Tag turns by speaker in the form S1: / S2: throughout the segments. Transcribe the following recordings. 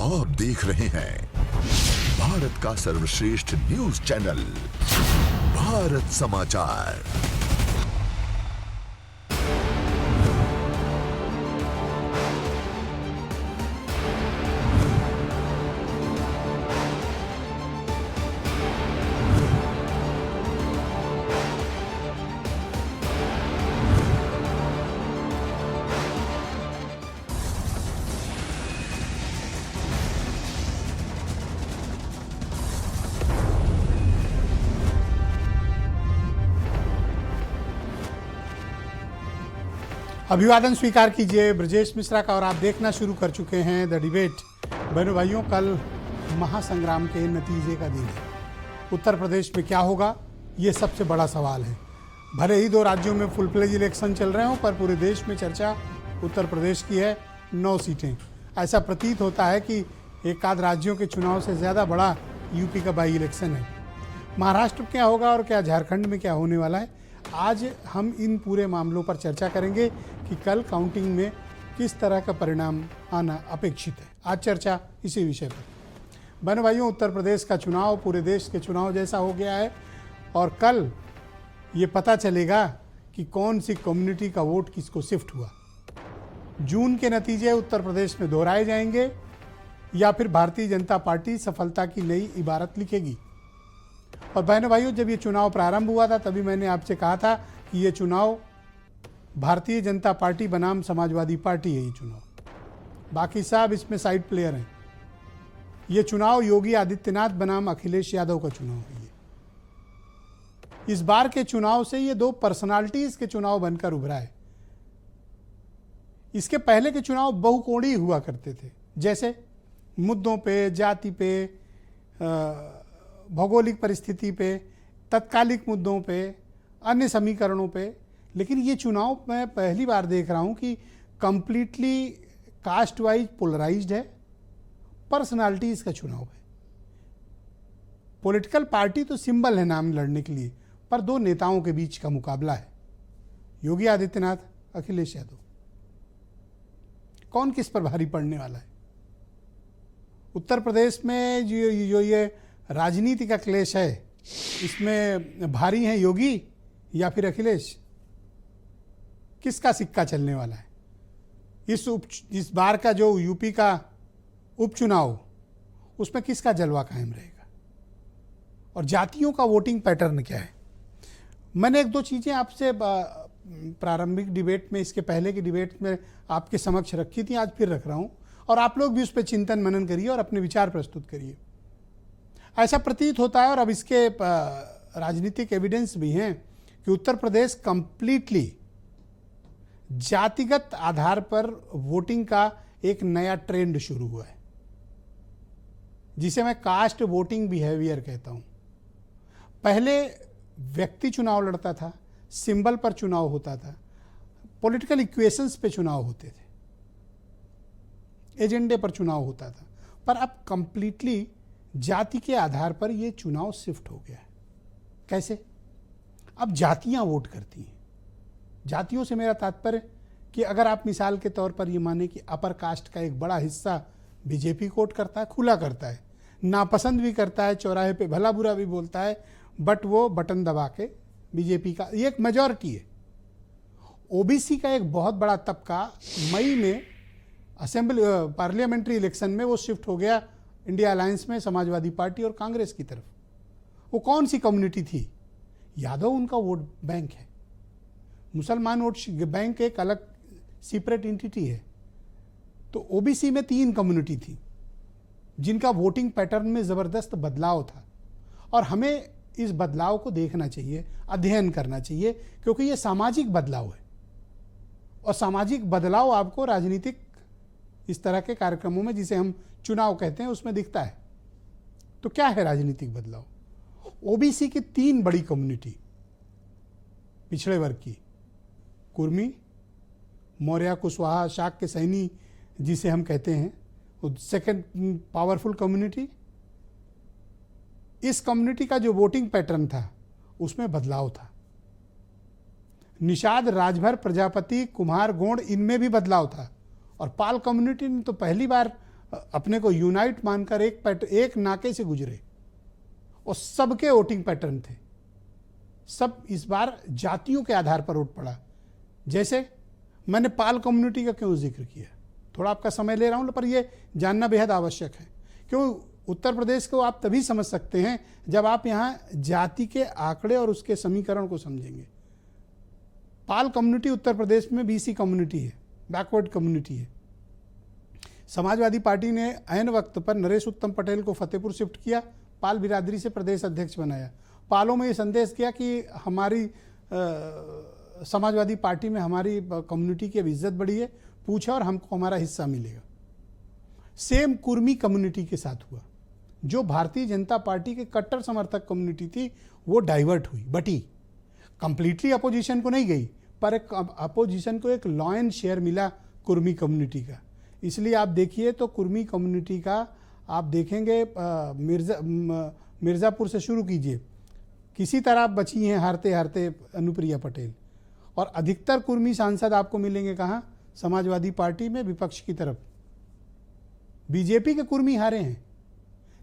S1: आप देख रहे हैं भारत का सर्वश्रेष्ठ न्यूज चैनल भारत समाचार।
S2: अभिवादन स्वीकार कीजिए ब्रजेश मिश्रा का और आप देखना शुरू कर चुके हैं द डिबेट। बहनों भाइयों, कल महासंग्राम के नतीजे का दिन है। उत्तर प्रदेश में क्या होगा, ये सबसे बड़ा सवाल है। भले ही 2 राज्यों में फुल फ्लेज इलेक्शन चल रहे हों, पर पूरे देश में चर्चा उत्तर प्रदेश की है। 9 सीटें। ऐसा प्रतीत होता है कि एक आध राज्यों के चुनाव से ज़्यादा बड़ा यूपी का बाई इलेक्शन है। महाराष्ट्र में क्या होगा और क्या झारखंड में क्या होने वाला है, आज हम इन पूरे मामलों पर चर्चा करेंगे कि कल काउंटिंग में किस तरह का परिणाम आना अपेक्षित है। आज चर्चा इसी विषय पर। बहनों भाइयों, उत्तर प्रदेश का चुनाव पूरे देश के चुनाव जैसा हो गया है और कल ये पता चलेगा कि कौन सी कम्युनिटी का वोट किसको शिफ्ट हुआ। जून के नतीजे उत्तर प्रदेश में दोहराए जाएंगे या फिर भारतीय जनता पार्टी सफलता की नई इबारत लिखेगी। और बहनों भाइयों, जब ये चुनाव प्रारंभ हुआ था तभी मैंने आपसे कहा था कि ये चुनाव भारतीय जनता पार्टी बनाम समाजवादी पार्टी है। ये चुनाव, बाकी सब इसमें साइड प्लेयर हैं। ये चुनाव योगी आदित्यनाथ बनाम अखिलेश यादव का चुनाव है। इस बार के चुनाव से ये 2 पर्सनालिटीज के चुनाव बनकर उभरा है। इसके पहले के चुनाव बहुकोणीय हुआ करते थे, जैसे मुद्दों पे, जाति पे, भौगोलिक परिस्थिति पे, तत्कालिक मुद्दों पे, अन्य समीकरणों पे। लेकिन ये चुनाव मैं पहली बार देख रहा हूँ कि कंप्लीटली कास्ट वाइज पोलराइज्ड है। पर्सनालिटीज का चुनाव है। पॉलिटिकल पार्टी तो सिंबल है नाम लड़ने के लिए, पर 2 नेताओं के बीच का मुकाबला है। योगी आदित्यनाथ, अखिलेश यादव। कौन किस पर भारी पड़ने वाला है? उत्तर प्रदेश में जो ये राजनीति का क्लेश है, इसमें भारी हैं योगी या फिर अखिलेश? किसका सिक्का चलने वाला है? इस बार का जो यूपी का उपचुनाव, उसमें किसका जलवा कायम रहेगा? और जातियों का वोटिंग पैटर्न क्या है? मैंने 1-2 चीज़ें आपसे प्रारंभिक डिबेट में, इसके पहले की डिबेट में आपके समक्ष रखी थी, आज फिर रख रहा हूँ। और आप लोग भी उस पर चिंतन मनन करिए और अपने विचार प्रस्तुत करिए। ऐसा प्रतीत होता है, और अब इसके राजनीतिक एविडेंस भी हैं, कि उत्तर प्रदेश कंप्लीटली जातिगत आधार पर वोटिंग का एक नया ट्रेंड शुरू हुआ है, जिसे मैं कास्ट वोटिंग बिहेवियर कहता हूं। पहले व्यक्ति चुनाव लड़ता था, सिंबल पर चुनाव होता था, पॉलिटिकल इक्वेशंस पे चुनाव होते थे, एजेंडे पर चुनाव होता था। पर अब कंप्लीटली जाति के आधार पर यह चुनाव शिफ्ट हो गया है। कैसे? अब जातियां वोट करती हैं। जातियों से मेरा तात्पर्य कि अगर आप मिसाल के तौर पर ये माने कि अपर कास्ट का एक बड़ा हिस्सा बीजेपी को वोट करता है, खुला करता है, नापसंद भी करता है, चौराहे पे भला बुरा भी बोलता है, बट वो बटन दबा के बीजेपी का, ये एक मेजॉरिटी है। ओबीसी का एक बहुत बड़ा तबका मई में असेंबली पार्लियामेंट्री इलेक्शन में वो शिफ्ट हो गया इंडिया अलायंस में, समाजवादी पार्टी और कांग्रेस की तरफ। वो कौन सी कम्युनिटी थी? यादव उनका वोट बैंक है। मुसलमान वोट बैंक एक अलग सेपरेट एंटिटी है। तो ओबीसी में 3 कम्युनिटी थी जिनका वोटिंग पैटर्न में ज़बरदस्त बदलाव था, और हमें इस बदलाव को देखना चाहिए, अध्ययन करना चाहिए, क्योंकि ये सामाजिक बदलाव है। और सामाजिक बदलाव आपको राजनीतिक इस तरह के कार्यक्रमों में, जिसे हम चुनाव कहते हैं, उसमें दिखता है। तो क्या है राजनीतिक बदलाव? ओबीसी की 3 बड़ी कम्युनिटी पिछड़े वर्ग की, कुर्मी, मौर्य, कुशवाहा, शाक्य, सैनी जिसे हम कहते हैं, सेकंड पावरफुल कम्युनिटी। इस कम्युनिटी का जो वोटिंग पैटर्न था उसमें बदलाव था। निषाद, राजभर, प्रजापति, कुम्हार, गोंड, इनमें भी बदलाव था। और पाल कम्युनिटी ने तो पहली बार अपने को यूनाइट मानकर एक नाके से गुजरे और सबके वोटिंग पैटर्न थे। सब इस बार जातियों के आधार पर वोट पड़ा। जैसे मैंने पाल कम्युनिटी का क्यों जिक्र किया, थोड़ा आपका समय ले रहा हूं, पर यह जानना बेहद आवश्यक है। क्यों उत्तर प्रदेश को आप तभी समझ सकते हैं जब आप यहां जाति के आंकड़े और उसके समीकरण को समझेंगे। पाल कम्युनिटी उत्तर प्रदेश में बीसी कम्युनिटी है, बैकवर्ड कम्युनिटी है। समाजवादी पार्टी ने ऐन वक्त पर नरेश उत्तम पटेल को फतेहपुर शिफ्ट किया, पाल बिरादरी से प्रदेश अध्यक्ष बनाया। पालों में ये संदेश किया कि हमारी समाजवादी पार्टी में हमारी कम्युनिटी की अब इज्जत बढ़ी है, पूछा और हमको हमारा हिस्सा मिलेगा। सेम कुर्मी कम्युनिटी के साथ हुआ। जो भारतीय जनता पार्टी के कट्टर समर्थक कम्युनिटी थी वो डाइवर्ट हुई, बटी, कंप्लीटली अपोजिशन को नहीं गई, पर एक अपोजिशन को एक लॉयन शेयर मिला कुर्मी कम्युनिटी का। इसलिए आप देखिए तो कुर्मी कम्युनिटी का आप देखेंगे मिर्ज़ापुर से शुरू कीजिए, किसी तरह बची हैं हारते हारते अनुप्रिया पटेल, और अधिकतर कुर्मी सांसद आपको मिलेंगे कहाँ, समाजवादी पार्टी में विपक्ष की तरफ। बीजेपी के कुर्मी हारे हैं,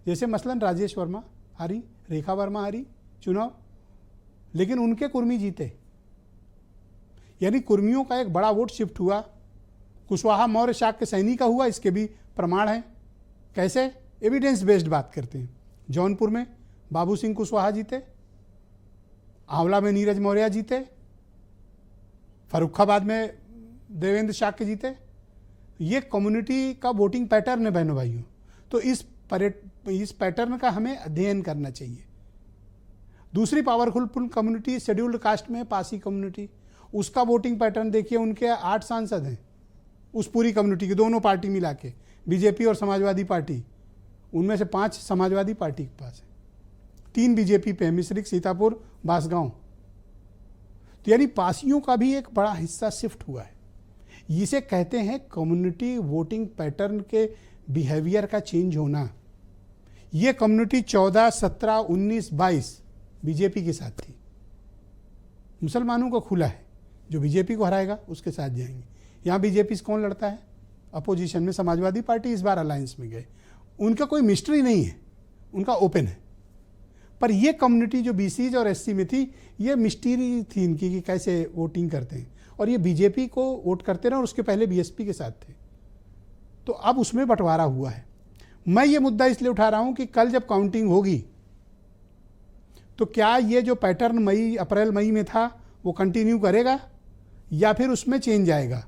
S2: जैसे मसलन राजेश वर्मा हारी, रेखा वर्मा हारी चुनाव, लेकिन उनके कुर्मी जीते। यानी कुर्मियों का एक बड़ा वोट शिफ्ट हुआ। कुशवाहा मौर्य शाख के सैनिक का हुआ, इसके भी प्रमाण हैं। कैसे? एविडेंस बेस्ड बात करते हैं। जौनपुर में बाबू सिंह कुशवाहा जीते, आंवला में नीरज मौर्य जीते, फर्रुखाबाद में देवेंद्र शाक्य जीते। ये कम्युनिटी का वोटिंग पैटर्न है बहनों भाइयों। तो इस पैटर्न का हमें अध्ययन करना चाहिए। दूसरी पावरफुल कम्युनिटी शेड्यूल्ड कास्ट में पासी कम्युनिटी, उसका वोटिंग पैटर्न देखिए। उनके 8 सांसद हैं उस पूरी कम्युनिटी की, दोनों पार्टी मिला के, बीजेपी और समाजवादी पार्टी। उनमें से 5 समाजवादी पार्टी के पास है, 3 बीजेपी पे, मिश्रिक, सीतापुर, बांसगांव। तो यानी पासियों का भी एक बड़ा हिस्सा शिफ्ट हुआ है। इसे कहते हैं कम्युनिटी वोटिंग पैटर्न के बिहेवियर का चेंज होना। ये कम्युनिटी 14, 17, 19, 22 बीजेपी के साथ थी। मुसलमानों को खुला है, जो बीजेपी को हराएगा उसके साथ जाएंगे। यहाँ बीजेपी से कौन लड़ता है? अपोजिशन में समाजवादी पार्टी, इस बार अलायंस में गए। उनका कोई मिस्ट्री नहीं है, उनका ओपन है। पर ये कम्युनिटी जो बीसीज और एससी में थी, ये मिस्ट्री थी इनकी कि कैसे वोटिंग करते हैं, और ये बीजेपी को वोट करते रहे और उसके पहले बीएसपी के साथ थे। तो अब उसमें बंटवारा हुआ है। मैं ये मुद्दा इसलिए उठा रहा हूं कि कल जब काउंटिंग होगी तो क्या ये जो पैटर्न अप्रैल मई में था वो कंटिन्यू करेगा या फिर उसमें चेंज आएगा?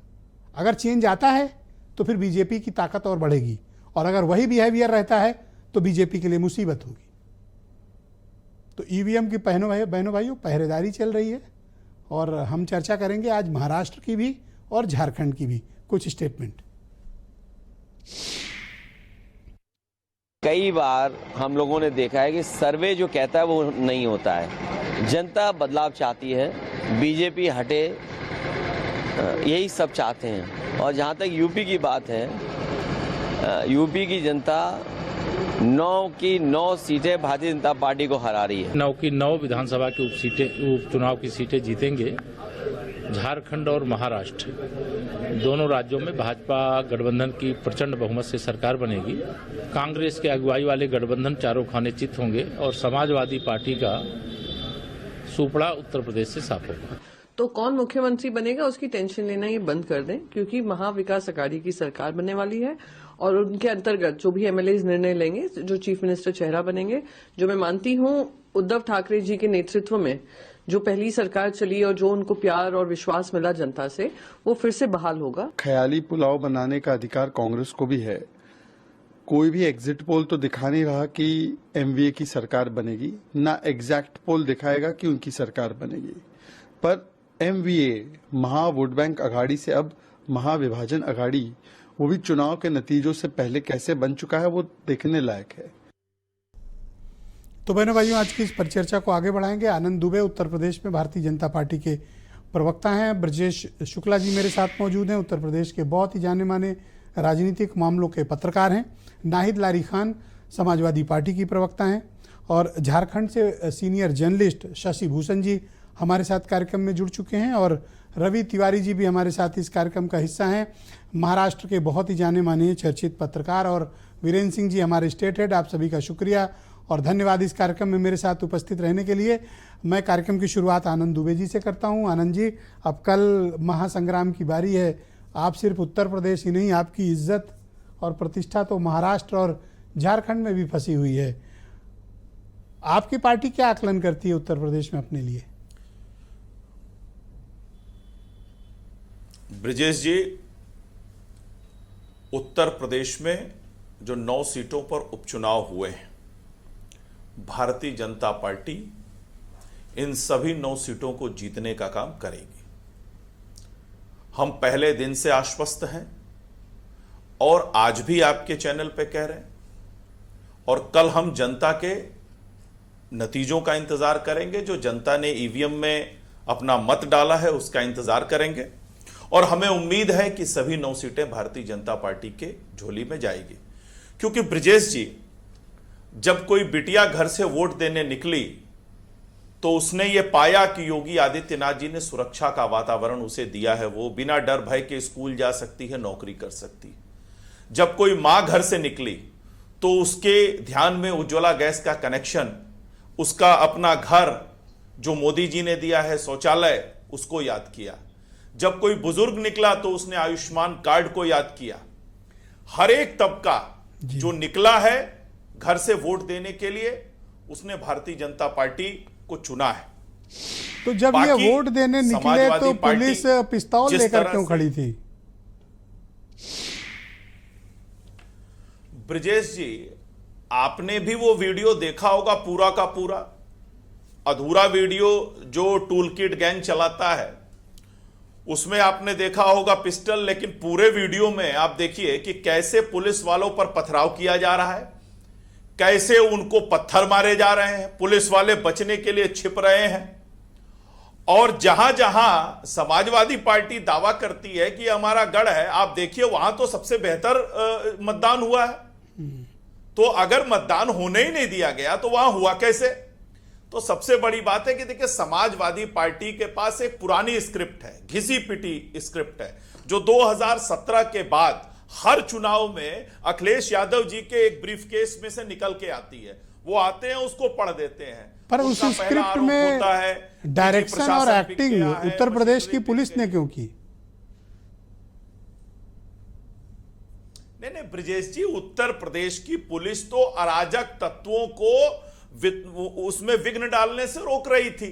S2: अगर चेंज आता है तो फिर बीजेपी की ताकत और बढ़ेगी, और अगर वही बिहेवियर रहता है तो बीजेपी के लिए मुसीबत होगी। तो ईवीएम की बहनों भाइयों पहरेदारी चल रही है, और हम चर्चा करेंगे आज महाराष्ट्र की भी और झारखंड की भी कुछ स्टेटमेंट।
S3: कई बार हम लोगों ने देखा है कि सर्वे जो कहता है वो नहीं होता है। जनता बदलाव चाहती है, बीजेपी हटे, यही सब चाहते हैं। और जहाँ तक यूपी की बात है, यूपी की जनता 9 की 9 सीटें भारतीय जनता पार्टी को हरा रही है।
S4: 9 की 9 विधानसभा की उपचुनाव की सीटें जीतेंगे। झारखंड और महाराष्ट्र दोनों राज्यों में भाजपा गठबंधन की प्रचंड बहुमत से सरकार बनेगी। कांग्रेस के अगुवाई वाले गठबंधन चारों खाने चित होंगे और समाजवादी पार्टी का सुपड़ा उत्तर प्रदेश से साफ होगा।
S5: तो कौन मुख्यमंत्री बनेगा उसकी टेंशन लेना ये बंद कर दें, क्योंकि महाविकास अघाड़ी की सरकार बनने वाली है और उनके अंतर्गत जो भी एमएलए निर्णय लेंगे, जो चीफ मिनिस्टर चेहरा बनेंगे, जो मैं मानती हूँ उद्धव ठाकरे जी के नेतृत्व में जो पहली सरकार चली और जो उनको प्यार और विश्वास मिला जनता से, वो फिर से बहाल होगा।
S6: ख्याली पुलाव बनाने का अधिकार कांग्रेस को भी है। कोई भी एग्जिट पोल तो दिखा नहीं रहा कि एमवीए की सरकार बनेगी, ना एग्जैक्ट पोल दिखाएगा कि उनकी सरकार बनेगी। पर एमवीए महा वोट बैंक अघाड़ी से अब महाविभाजन अघाड़ी, वो भी चुनाव के नतीजों से पहले कैसे बन चुका है, वो देखने लायक है।
S2: तो बहनों भाइयों, आज की इस परिचर्चा को आगे बढ़ाएंगे। आनंद दुबे उत्तर प्रदेश में भारतीय जनता पार्टी के प्रवक्ता हैं। ब्रजेश शुक्ला जी मेरे साथ मौजूद हैं, उत्तर प्रदेश के बहुत ही जाने माने राजनीतिक मामलों के पत्रकार हैं। नाहिद लारी खान समाजवादी पार्टी की प्रवक्ता हैं, और झारखंड से सीनियर जर्नलिस्ट शशि भूषण जी हमारे साथ कार्यक्रम में जुड़ चुके हैं, और रवि तिवारी जी भी हमारे साथ इस कार्यक्रम का हिस्सा हैं, महाराष्ट्र के बहुत ही जाने माने चर्चित पत्रकार, और वीरेंद्र सिंह जी हमारे स्टेट हेड। आप सभी का शुक्रिया और धन्यवाद इस कार्यक्रम में मेरे साथ उपस्थित रहने के लिए। मैं कार्यक्रम की शुरुआत आनंद दुबे जी से करता हूं। आनंद जी, अब कल महासंग्राम की बारी है। आप सिर्फ उत्तर प्रदेश ही नहीं, आपकी इज्जत और प्रतिष्ठा तो महाराष्ट्र और झारखंड में भी फंसी हुई है। आपकी पार्टी क्या आकलन करती है उत्तर प्रदेश में अपने लिए?
S7: ब्रिजेश जी, उत्तर प्रदेश में जो 9 सीटों पर उपचुनाव हुए हैं, भारतीय जनता पार्टी इन सभी 9 सीटों को जीतने का काम करेगी। हम पहले दिन से आश्वस्त हैं और आज भी आपके चैनल पे कह रहे हैं, और कल हम जनता के नतीजों का इंतजार करेंगे। जो जनता ने ईवीएम में अपना मत डाला है उसका इंतजार करेंगे, और हमें उम्मीद है कि सभी 9 सीटें भारतीय जनता पार्टी के झोली में जाएगी। क्योंकि ब्रिजेश जी, जब कोई बिटिया घर से वोट देने निकली तो उसने ये पाया कि योगी आदित्यनाथ जी ने सुरक्षा का वातावरण उसे दिया है, वो बिना डर भय के स्कूल जा सकती है, नौकरी कर सकती है। जब कोई मां घर से निकली तो उसके ध्यान में उज्ज्वला गैस का कनेक्शन, उसका अपना घर जो मोदी जी ने दिया है, शौचालय, उसको याद किया। जब कोई बुजुर्ग निकला तो उसने आयुष्मान कार्ड को याद किया। हर एक तबका जो निकला है घर से वोट देने के लिए, उसने भारतीय जनता पार्टी को चुना है।
S2: तो जब ये वोट देने निकले तो पुलिस पिस्तौल लेकर क्यों खड़ी थी?
S7: ब्रिजेश जी, आपने भी वो वीडियो देखा होगा पूरा का पूरा। अधूरा वीडियो जो टूल किट गैंग चलाता है उसमें आपने देखा होगा पिस्टल, लेकिन पूरे वीडियो में आप देखिए कि कैसे पुलिस वालों पर पथराव किया जा रहा है, कैसे उनको पत्थर मारे जा रहे हैं, पुलिस वाले बचने के लिए छिप रहे हैं। और जहां जहां समाजवादी पार्टी दावा करती है कि हमारा गढ़ है, आप देखिए वहां तो सबसे बेहतर मतदान हुआ है। तो अगर मतदान होने ही नहीं दिया गया तो वहां हुआ कैसे? तो सबसे बड़ी बात है कि देखिए, समाजवादी पार्टी के पास एक पुरानी स्क्रिप्ट है, घिसी पिटी स्क्रिप्ट है, जो 2017 के बाद हर चुनाव में अखिलेश यादव जी के एक ब्रीफकेस में से निकल के आती है। वो आते हैं, उसको पढ़ देते हैं,
S2: पर उस स्क्रिप्ट में डायरेक्शन और एक्टिंग उत्तर प्रदेश की पुलिस ने क्यों की?
S7: नहीं ब्रिजेश जी, उत्तर प्रदेश की पुलिस तो अराजक तत्वों को उसमें विघ्न डालने से रोक रही थी।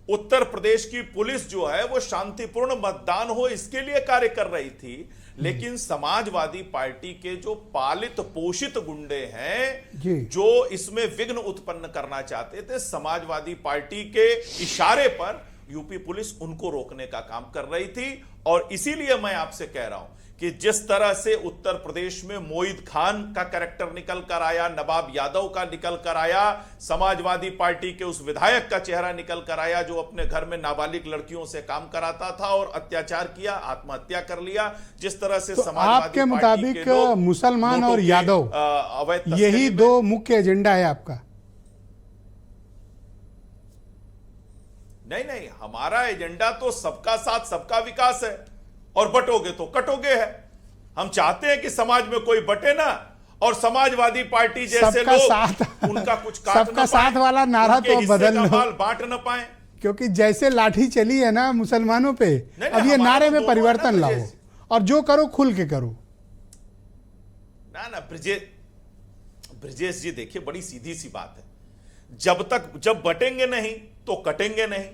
S7: उत्तर प्रदेश की पुलिस जो है वो शांतिपूर्ण मतदान हो इसके लिए कार्य कर रही थी। लेकिन समाजवादी पार्टी के जो पालित पोषित गुंडे हैं जो इसमें विघ्न उत्पन्न करना चाहते थे, समाजवादी पार्टी के इशारे पर यूपी पुलिस उनको रोकने का काम कर रही थी। और इसीलिए मैं आपसे कह रहा हूं कि जिस तरह से उत्तर प्रदेश में मोईद खान का कैरेक्टर निकल कर आया, नवाब यादव का निकल कर आया, समाजवादी पार्टी के उस विधायक का चेहरा निकल कर आया जो अपने घर में नाबालिग लड़कियों से काम कराता था और अत्याचार किया, आत्महत्या कर लिया। जिस तरह से
S2: तो आपके मुताबिक मुसलमान और यादव यही 2 मुख्य एजेंडा है आपका?
S7: नहीं, हमारा एजेंडा तो सबका साथ सबका विकास है, और बटोगे तो कटोगे है। हम चाहते हैं कि समाज में कोई बटे ना, और समाजवादी पार्टी जैसे लोग उनका कुछ काट
S2: सबका साथ वाला नारा तो बदल लो,
S7: बांट न पाए।
S2: क्योंकि जैसे लाठी चली है ना मुसलमानों पे, अब ये नारे में परिवर्तन लाओ और जो करो खुल के करो।
S7: ना ब्रिजेश जी, देखिए बड़ी सीधी सी बात है, जब बटेंगे नहीं तो कटेंगे नहीं,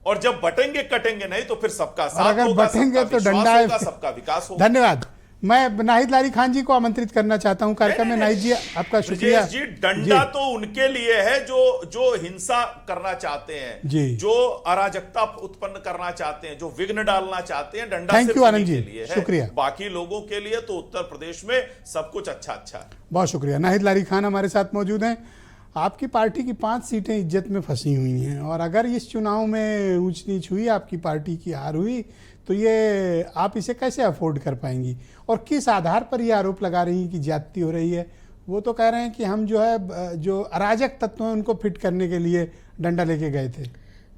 S7: और जब बटेंगे कटेंगे नहीं तो फिर सबका साथ
S2: अगर
S7: होगा,
S2: बटेंगे तो डंडा है,
S7: सबका विकास होगा।
S2: धन्यवाद। मैं नाहिद लारी खान जी को आमंत्रित करना चाहता हूं कार्यक्रम में। नाहिद जी, आपका शुक्रिया
S7: जी। डंडा तो उनके लिए है जो हिंसा करना चाहते हैं, जो अराजकता उत्पन्न करना चाहते हैं, जो विघ्न डालना चाहते हैं। डंडा
S2: थैंक यू आनंद जी, शुक्रिया।
S7: बाकी लोगों के लिए तो उत्तर प्रदेश में सब कुछ अच्छा है।
S2: बहुत शुक्रिया। नाहिद लारी खान हमारे साथ मौजूद हैं। आपकी पार्टी की 5 सीटें इज्जत में फंसी हुई हैं, और अगर इस चुनाव में ऊंच नीच हुई, आपकी पार्टी की हार हुई, तो ये आप इसे कैसे अफोर्ड कर पाएंगी? और किस आधार पर ये आरोप लगा रही हैं कि ज्यादती हो रही है? वो तो कह रहे हैं कि हम जो है जो अराजक तत्व हैं उनको फिट करने के लिए डंडा लेके गए थे।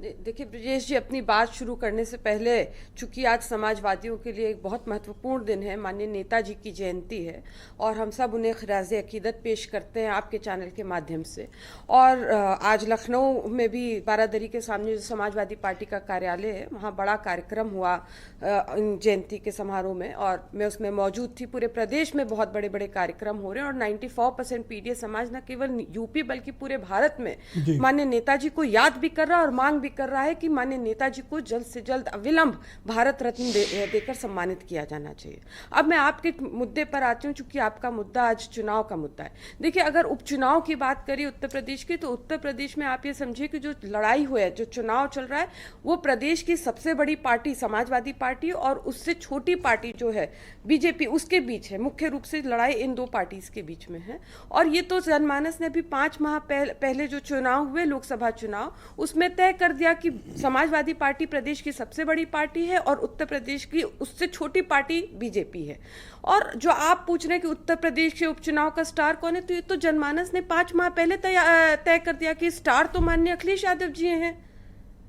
S8: देखिए ब्रजेश जी, अपनी बात शुरू करने से पहले, चूंकि आज समाजवादियों के लिए एक बहुत महत्वपूर्ण दिन है, माननीय नेताजी की जयंती है और हम सब उन्हें खराज अकीदत पेश करते हैं आपके चैनल के माध्यम से। और आज लखनऊ में भी बारादरी के सामने जो समाजवादी पार्टी का कार्यालय है, वहाँ बड़ा कार्यक्रम हुआ जयंती के समारोह में और मैं उसमें मौजूद थी। पूरे प्रदेश में बहुत बड़े बड़े कार्यक्रम हो रहे हैं और 94% पीडीएस समाज न केवल यूपी बल्कि पूरे भारत में माननीय नेताजी को याद भी कर रहा है और मांग भी कर रहा है कि माननीय नेताजी को जल्द से जल्द अविलंब भारत रत्न देकर सम्मानित किया जाना चाहिए। अब मैं आपके मुद्दे पर आती हूँ, चूंकि आपका मुद्दा आज चुनाव का मुद्दा है। देखिए, अगर उपचुनाव की बात करें उत्तर प्रदेश की, तो उत्तर प्रदेश में आप ये समझिए कि जो लड़ाई हुई है, जो चुनाव चल रहा है, वो प्रदेश की सबसे बड़ी पार्टी समाजवादी पार्टी और उससे छोटी पार्टी जो है बीजेपी, उसके बीच है। मुख्य रूप से लड़ाई इन दो पार्टीज के बीच में है। और ये तो जनमानस ने अभी 5 माह पहले जो चुनाव हुए, लोकसभा चुनाव, उसमें तय कर दिया कि समाजवादी पार्टी प्रदेश की सबसे बड़ी पार्टी है और उत्तर प्रदेश की उससे छोटी पार्टी बीजेपी है। और जो आप पूछ रहे हैं कि उत्तर प्रदेश के उपचुनाव का स्टार कौन है, तो ये तो जनमानस ने 5 माह पहले तय कर दिया कि स्टार तो माननीय अखिलेश यादव जी हैं।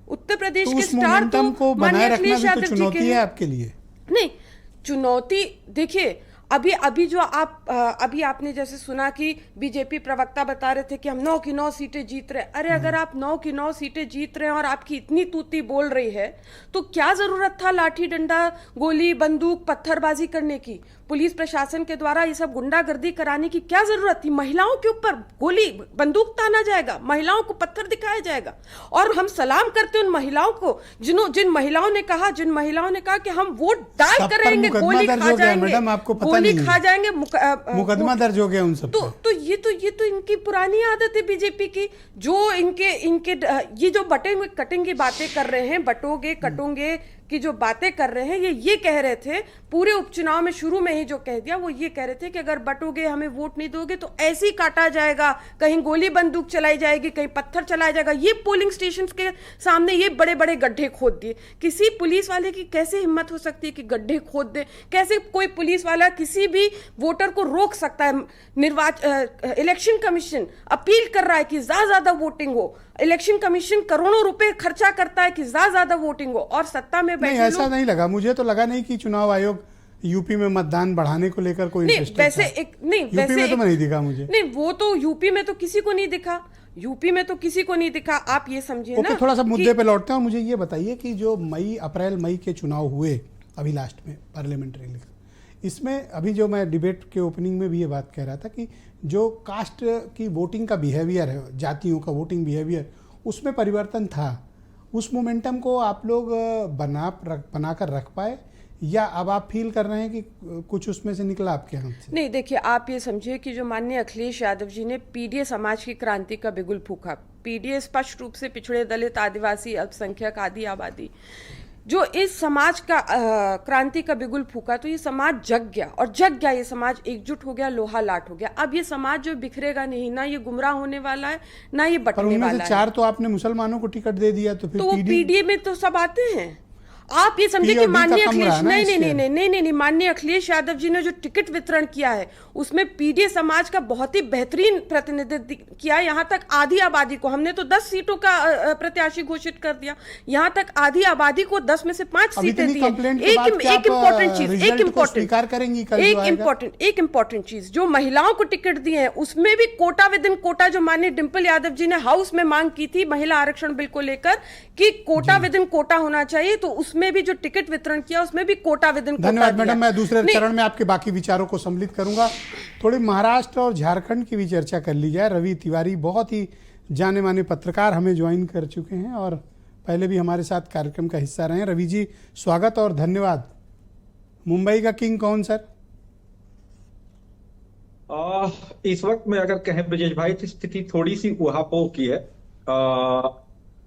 S8: उत्तर प्रदेश
S2: तो
S8: के स्टार तो माननीय अखिलेश यादव जी के
S2: है आपके लिए।
S8: नहीं, चुनौती देखिए, अभी जो अभी आपने जैसे सुना कि बीजेपी प्रवक्ता बता रहे थे कि हम 9 की 9 सीटें जीत रहे। अरे अगर आप 9 की 9 सीटें जीत रहे हैं और आपकी इतनी तूती बोल रही है, तो क्या जरूरत था लाठी डंडा, गोली बंदूक, पत्थरबाजी करने की? पुलिस प्रशासन के द्वारा ये सब गुंडागर्दी कराने की क्या जरूरत थी? महिलाओं के ऊपर गोली बंदूक ताना जाएगा, महिलाओं को पत्थर दिखाया जाएगा। और हम सलाम करते उन महिलाओं को जिन महिलाओं ने कहा कि हम वोट डाल कर रहेंगे, गोली खा जाएंगे,
S2: मैडम, आपको पता
S8: गोली
S2: नहीं
S8: खा जाएंगे,
S2: मुकदमा दर्ज हो गया उन सब
S8: तो ये तो इनकी पुरानी आदत है बीजेपी की। जो इनके ये जो बटेंगे कटेंगे की बातें कर रहे हैं, बटोगे कटोगे की जो बातें कर रहे हैं, ये कह रहे थे पूरे उपचुनाव में, शुरू में ही जो कह दिया, वो ये कह रहे थे कि अगर बटोगे, हमें वोट नहीं दोगे तो ऐसे ही काटा जाएगा, कहीं गोली बंदूक चलाई जाएगी, कहीं पत्थर चलाया जाएगा। ये पोलिंग स्टेशन के सामने ये बड़े बड़े गड्ढे खोद दिए। किसी पुलिस वाले की कैसे हिम्मत हो सकती है कि गड्ढे खोद दे? कैसे कोई पुलिस वाला किसी भी वोटर को रोक सकता है? इलेक्शन कमीशन अपील कर रहा है कि ज्यादा वोटिंग हो, इलेक्शन कमीशन करोड़ों रुपए खर्चा करता है कि ज्यादा वोटिंग हो, और सत्ता में बैठे
S2: नहीं, ऐसा नहीं लगा मुझे। तो लगा नहीं कि चुनाव आयोग यूपी में मतदान बढ़ाने को लेकर कोई
S8: नहीं, वैसे
S2: यूपी में तो नहीं दिखा मुझे।
S8: नहीं, वो तो यूपी में तो किसी को नहीं दिखा, आप ये समझिए ना।
S2: थोड़ा सा मुद्दे पे लौटते हैं और मुझे ये बताइए कि जो अप्रैल मई के चुनाव हुए अभी लास्ट में पार्लियामेंट्री इलेक्शन, इसमें अभी जो मैं डिबेट के ओपनिंग में भी ये बात कह रहा था कि जो कास्ट की वोटिंग का बिहेवियर है, जातियों का वोटिंग बिहेवियर, उसमें परिवर्तन था। उस मोमेंटम को आप लोग बनाकर रख पाए, या अब आप फील कर रहे हैं कि कुछ उसमें से निकला आपके हाथ से?
S8: नहीं, देखिए, आप ये समझिए कि जो माननीय अखिलेश यादव जी ने पीडीए समाज की क्रांति का बिगुल फूंका। पीडीए स्पष्ट रूप से पिछड़े, दलित, आदिवासी, अल्पसंख्यक, आदि आबादी, जो इस समाज का क्रांति का बिगुल फूका, तो ये समाज जग गया, ये समाज एकजुट हो गया, लोहा लाट हो गया। अब ये समाज जो बिखरेगा नहीं, ना ये गुमराह होने वाला है, ना ये बटने वाला है।
S2: 4 तो आपने मुसलमानों को टिकट दे दिया, तो फिर
S8: वो पीडीए में तो सब आते हैं। आप ये समझे कि माननीय अखिलेश नहीं, माननीय अखिलेश यादव जी ने जो टिकट वितरण किया है, उसमें पीडीए समाज का बहुत ही बेहतरीन प्रतिनिधित्व किया। यहाँ तक आधी आबादी को, हमने तो 10 सीटों का प्रत्याशी घोषित कर दिया, यहाँ तक आधी आबादी को 10 में से 5 सीटें दी। एक इम्पोर्टेंट चीज, जो महिलाओं को टिकट दिए हैं, उसमें भी कोटा विद इन कोटा, जो माननीय डिंपल यादव जी ने हाउस में मांग की थी महिला आरक्षण बिल को लेकर कि कोटा विद इन कोटा होना चाहिए, तो उसमें भी जो टिकट वितरण किया, उसमें भी कोटा विद इन कोटा।
S2: धन्यवाद मैडम, मैं दूसरे चरण में आपके बाकी विचारों को सम्मिलित करूंगा। थोड़ी महाराष्ट्र और झारखंड की भी चर्चा कर ली जाए। रवि तिवारी बहुत ही जाने माने पत्रकार हमें ज्वाइन कर चुके हैं और पहले भी हमारे साथ कार्यक्रम का हिस्सा रहे हैं। रवि जी, स्वागत और धन्यवाद। मुंबई का किंग कौन सर?
S9: इस वक्त में अगर कहें ब्रजेश भाई, तो स्थिति थोड़ी सी उहापोह की है।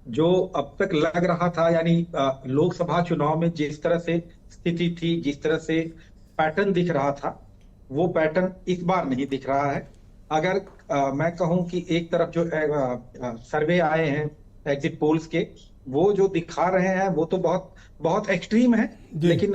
S9: जो अब तक लग रहा था, यानी लोकसभा चुनाव में जिस तरह से स्थिति थी, जिस तरह से पैटर्न दिख रहा था, वो पैटर्न इस बार नहीं दिख रहा है। अगर मैं कहूं कि एक तरफ जो सर्वे आए हैं एग्जिट पोल्स के, वो जो दिखा रहे हैं वो तो बहुत बहुत एक्सट्रीम है, लेकिन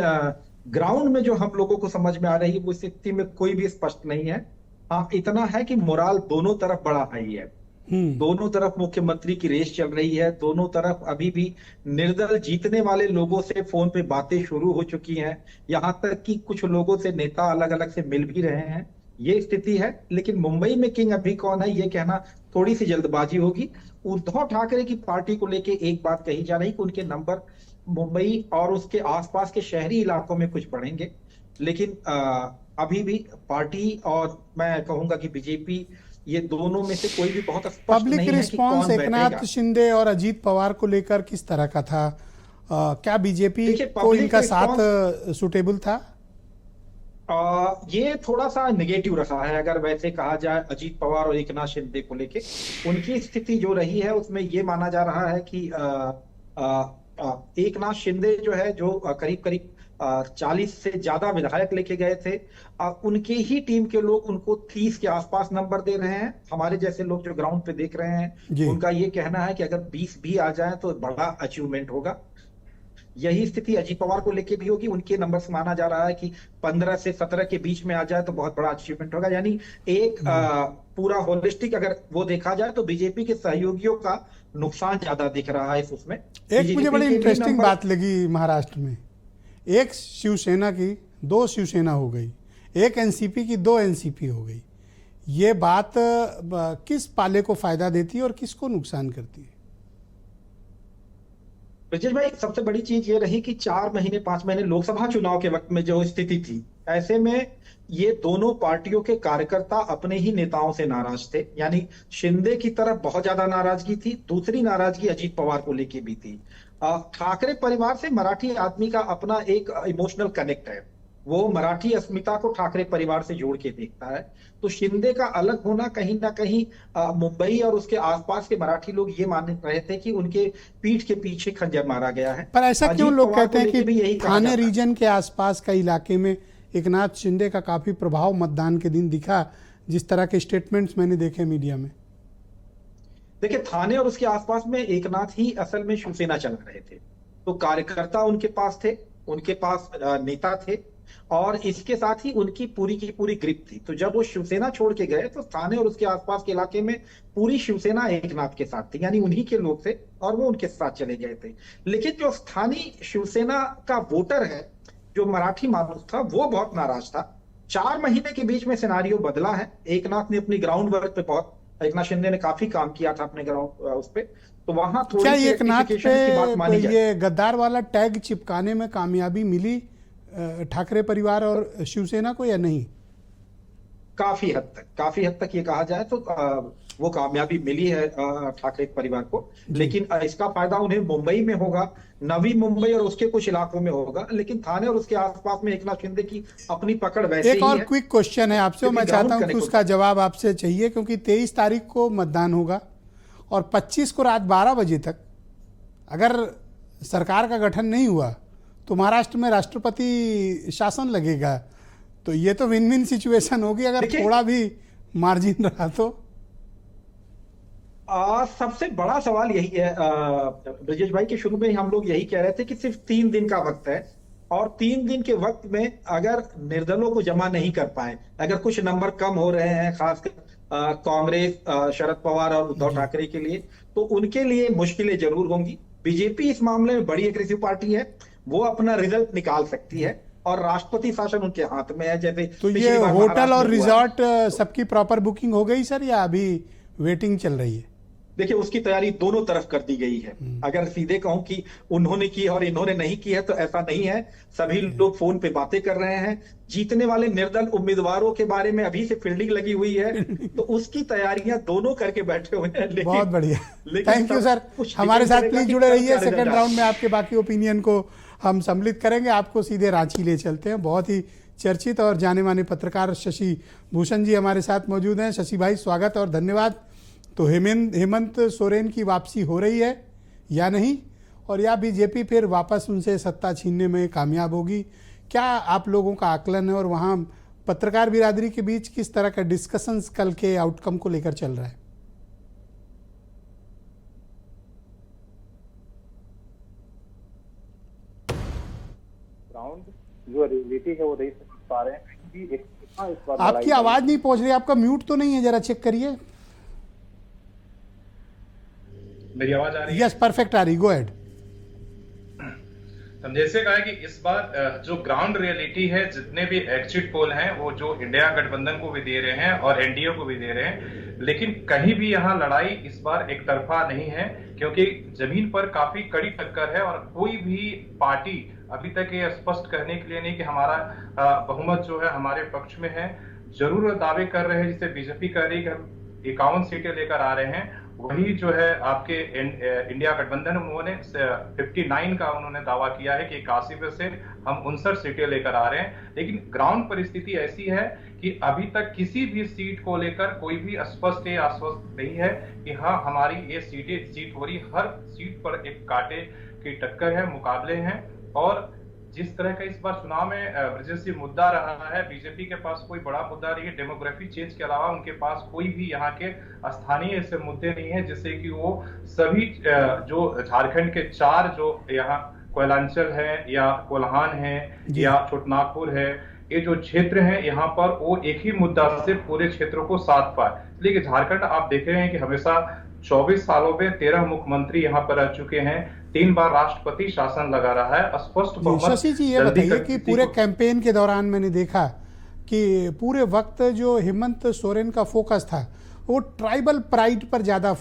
S9: ग्राउंड में जो हम लोगों को समझ में आ रही है वो स्थिति में कोई भी स्पष्ट नहीं है। हाँ, इतना है कि मोराल दोनों तरफ बड़ा हाई है। दोनों तरफ मुख्यमंत्री की रेस चल रही है, दोनों तरफ अभी भी निर्दल जीतने वाले लोगों से फोन पे बातें शुरू हो चुकी हैं, यहां तक कि कुछ लोगों से नेता अलग अलग से मिल भी रहे हैं। ये स्थिति है, लेकिन मुंबई में किंग अभी कौन है ये कहना थोड़ी सी जल्दबाजी होगी। उद्धव ठाकरे की पार्टी को लेके एक बात कही जा रही कि उनके नंबर मुंबई और उसके आसपास के शहरी इलाकों में कुछ बढ़ेंगे, लेकिन अभी भी पार्टी और मैं कहूंगा कि बीजेपी, ये दोनों में से कोई भी बहुत स्पष्ट
S2: पब्लिक
S9: नहीं है कि
S2: रिस्पांस
S9: कौन
S2: एकनाथ
S9: बैठेगा।
S2: शिंदे और अजीत पवार को लेकर किस तरह का था? क्या बीजेपी
S9: देखिए,
S2: को
S9: पब्लिक
S2: इनका साथ
S9: रिस्पांस
S2: सुटेबल था?
S9: ये थोड़ा सा नेगेटिव रहा है अगर वैसे कहा जाए अजीत पवार और एकनाथ शिंदे को लेके। उनकी स्थिति जो रही है उसमें ये माना जा रहा है कि एकनाथ शिंदे जो है, जो करीब करीब 40 से ज्यादा विधायक लेके गए थे, उनके ही टीम के लोग उनको 30 के आसपास नंबर दे रहे हैं। हमारे जैसे लोग जो ग्राउंड पे देख रहे हैं, उनका ये कहना है कि अगर 20 भी आ जाए तो बड़ा अचीवमेंट होगा। यही स्थिति अजीत पवार को लेके भी होगी। उनके नंबर से माना जा रहा है कि 15 से 17 के बीच में आ जाए तो बहुत बड़ा अचीवमेंट होगा। यानी एक पूरा होलिस्टिक अगर वो देखा जाए तो बीजेपी के सहयोगियों का नुकसान ज्यादा दिख रहा है उसमें।
S2: एक मुझे बड़ी इंटरेस्टिंग बात लगी महाराष्ट्र में, एक शिवसेना की 2 शिवसेना हो गई, एक एनसीपी की 2 एनसीपी हो गई। ये बात किस पाले को फायदा देती है और किसको नुकसान करती है?
S9: ब्रजेश भाई, सबसे बड़ी चीज ये रही कि 4 महीने 5 महीने लोकसभा चुनाव के वक्त में जो स्थिति थी, ऐसे में ये दोनों पार्टियों के कार्यकर्ता अपने ही नेताओं से नाराज थे। यानी शिंदे की तरफ बहुत ज्यादा नाराजगी थी, दूसरी नाराजगी अजीत पवार को लेके भी थी। ठाकरे परिवार से मराठी आदमी का अपना एक इमोशनल कनेक्ट है, वो मराठी अस्मिता को ठाकरे परिवार से जोड़ के देखता है। तो शिंदे का अलग होना कहीं ना कहीं मुंबई और उसके आसपास के मराठी लोग ये मान रहे थे कि उनके पीठ के पीछे खंजर मारा गया है।
S2: पर ऐसा क्यों लोग कहते हैं कि थाने
S9: रीजन
S2: रीजन के आसपास का इलाके में एकनाथ शिंदे का काफी प्रभाव मतदान के दिन दिखा, जिस तरह के स्टेटमेंट्स मैंने देखे मीडिया में?
S9: देखिए, थाने और उसके आसपास में एकनाथ ही असल में शिवसेना चला रहे थे, तो कार्यकर्ता उनके पास थे, उनके पास नेता थे, और इसके साथ ही उनकी पूरी की पूरी ग्रिप थी। तो जब वो शिवसेना छोड़ के गए तो थाने और उसके आसपास के इलाके में पूरी शिवसेना एकनाथ के साथ थी, यानी उन्हीं के लोग थे और वो उनके साथ चले गए थे। लेकिन जो स्थानीय शिवसेना का वोटर है, जो मराठी मानुस था, वो बहुत नाराज था। 4 महीने के बीच में सिनारियो बदला है। एकनाथ ने अपनी ग्राउंड वर्क पे बहुत, एकनाथ शिंदे ने काफी काम किया था अपने ग्राउंड उस पे, तो वहां थोड़ी
S2: क्या
S9: सी
S2: एकनाथ
S9: rectification की बात मानी
S2: पे
S9: जाए।
S2: ये गद्दार वाला टैग चिपकाने में कामयाबी मिली ठाकरे परिवार और शिवसेना को, या नहीं?
S9: काफी हद तक ये कहा जाए तो वो कामयाबी मिली है ठाकरे परिवार को, लेकिन इसका फायदा उन्हें मुंबई में होगा, नवी मुंबई और उसके कुछ इलाकों में होगा, लेकिन थाने और उसके आसपास में एकनाथ शिंदे की अपनी पकड़ वैसे ही है।
S2: एक और क्विक क्वेश्चन है आपसे, मैं चाहता हूं कि उसका जवाब आपसे चाहिए, क्योंकि 23 तारीख को मतदान होगा और 25 को रात 12 बजे तक अगर सरकार का गठन नहीं हुआ तो महाराष्ट्र में राष्ट्रपति शासन लगेगा। तो ये तो विन विन सिचुएशन होगी अगर थोड़ा भी मार्जिन रहा तो।
S9: सबसे बड़ा सवाल यही है ब्रजेश भाई, के शुरू में हम लोग यही कह रहे थे कि सिर्फ 3 दिन का वक्त है, और 3 दिन के वक्त में अगर निर्दलों को जमा नहीं कर पाए, अगर कुछ नंबर कम हो रहे हैं, खासकर कांग्रेस, शरद पवार और उद्धव ठाकरे के लिए, तो उनके लिए मुश्किलें जरूर होंगी। बीजेपी इस मामले में बड़ी एग्रेसिव पार्टी है, वो अपना रिजल्ट निकाल सकती है और राष्ट्रपति शासन उनके हाथ में है। जैसे
S2: तो ये होटल और रिजॉर्ट सबकी प्रॉपर बुकिंग हो गई सर, या अभी वेटिंग चल रही है?
S9: देखिए, उसकी तैयारी दोनों तरफ कर दी गई है। अगर सीधे कहूं कि उन्होंने की और इन्होंने नहीं की है तो ऐसा नहीं है। सभी लोग फोन पे बातें कर रहे हैं। जीतने वाले निर्दल उम्मीदवारों के बारे में अभी से फील्डिंग लगी हुई है, तो उसकी तैयारियां दोनों करके बैठे हुए हैं।
S2: बहुत बढ़िया, थैंक यू सर। हमारे साथ प्लीज जुड़े रहिए। सेकंड राउंड में आपके बाकी ओपिनियन को हम सम्मिलित करेंगे। आपको सीधे रांची ले चलते हैं। बहुत ही चर्चित और जाने माने पत्रकार शशि भूषण जी हमारे साथ मौजूद हैं। शशि भाई, स्वागत और धन्यवाद। तो हेमंत सोरेन की वापसी हो रही है या नहीं, और या बीजेपी फिर वापस उनसे सत्ता छीनने में कामयाब होगी? क्या आप लोगों का आकलन है, और वहाँ पत्रकार बिरादरी के बीच किस तरह का डिस्कशंस कल के आउटकम को लेकर चल रहा है?
S10: जो रियलिटी है वो नहीं समझ पा रहे हैं कि इस बार
S2: आपकी आवाज नहीं पहुंच रही, आपका म्यूट तो नहीं है? जरा चेक करिए।
S11: मेरी आवाज आ रही है?
S2: यस, परफेक्ट आ रही, गो अहेड।
S11: हम जैसे कहा कि इस बार जो ग्राउंड रियलिटी है, जितने भी एग्जिट पोल हैं वो जो इंडिया गठबंधन को भी दे रहे हैं और एनडीए को भी दे रहे हैं, लेकिन कहीं भी यहाँ लड़ाई इस बार एक तरफा नहीं है, क्योंकि जमीन पर काफी कड़ी टक्कर है और कोई भी पार्टी अभी तक ये स्पष्ट करने के लिए नहीं कि हमारा बहुमत जो है हमारे पक्ष में है। जरूर दावे कर रहे हैं, जिसे बीजेपी कह रही है कि हम 51 सीटें लेकर आ रहे हैं, वही जो है आपके इंडिया गठबंधन उन्होंने 59 का उन्होंने दावा किया है कि 81 में से हम 59 सीटें लेकर आ रहे हैं। लेकिन ग्राउंड परिस्थिति ऐसी है कि अभी तक किसी भी सीट को लेकर कोई भी स्पष्ट या आश्वस्त नहीं है कि हाँ हमारी ये सीट हो रही। हर सीट पर एक कांटे की टक्कर है, मुकाबले हैं। और जिस तरह का इस बार चुनाव में ब्रजेश जी मुद्दा रहा है, बीजेपी के पास कोई बड़ा मुद्दा नहीं है। डेमोग्राफी चेंज के अलावा उनके पास कोई भी यहाँ के स्थानीय ऐसे मुद्दे नहीं है जिससे कि वो सभी जो झारखंड के 4 जो यहाँ कोयलांचल है या कोल्हान है या छोटनागपुर है, ये जो क्षेत्र है यहाँ पर वो एक ही मुद्दा से पूरे क्षेत्रों को साथ पाए। लेकिन झारखंड आप देख रहे हैं कि हमेशा 24 सालों में 13 मुख्यमंत्री यहाँ पर रह चुके हैं, 3 बार राष्ट्रपति शासन लगा रहा है, स्पष्ट बहुमत।
S2: शशि जी ये बताइए कि पूरे कैंपेन के दौरान मैंने देखा कि पूरे वक्त जो हेमंत सोरेन का फोकस था वो ट्राइबल प्राइड पर ज़्यादा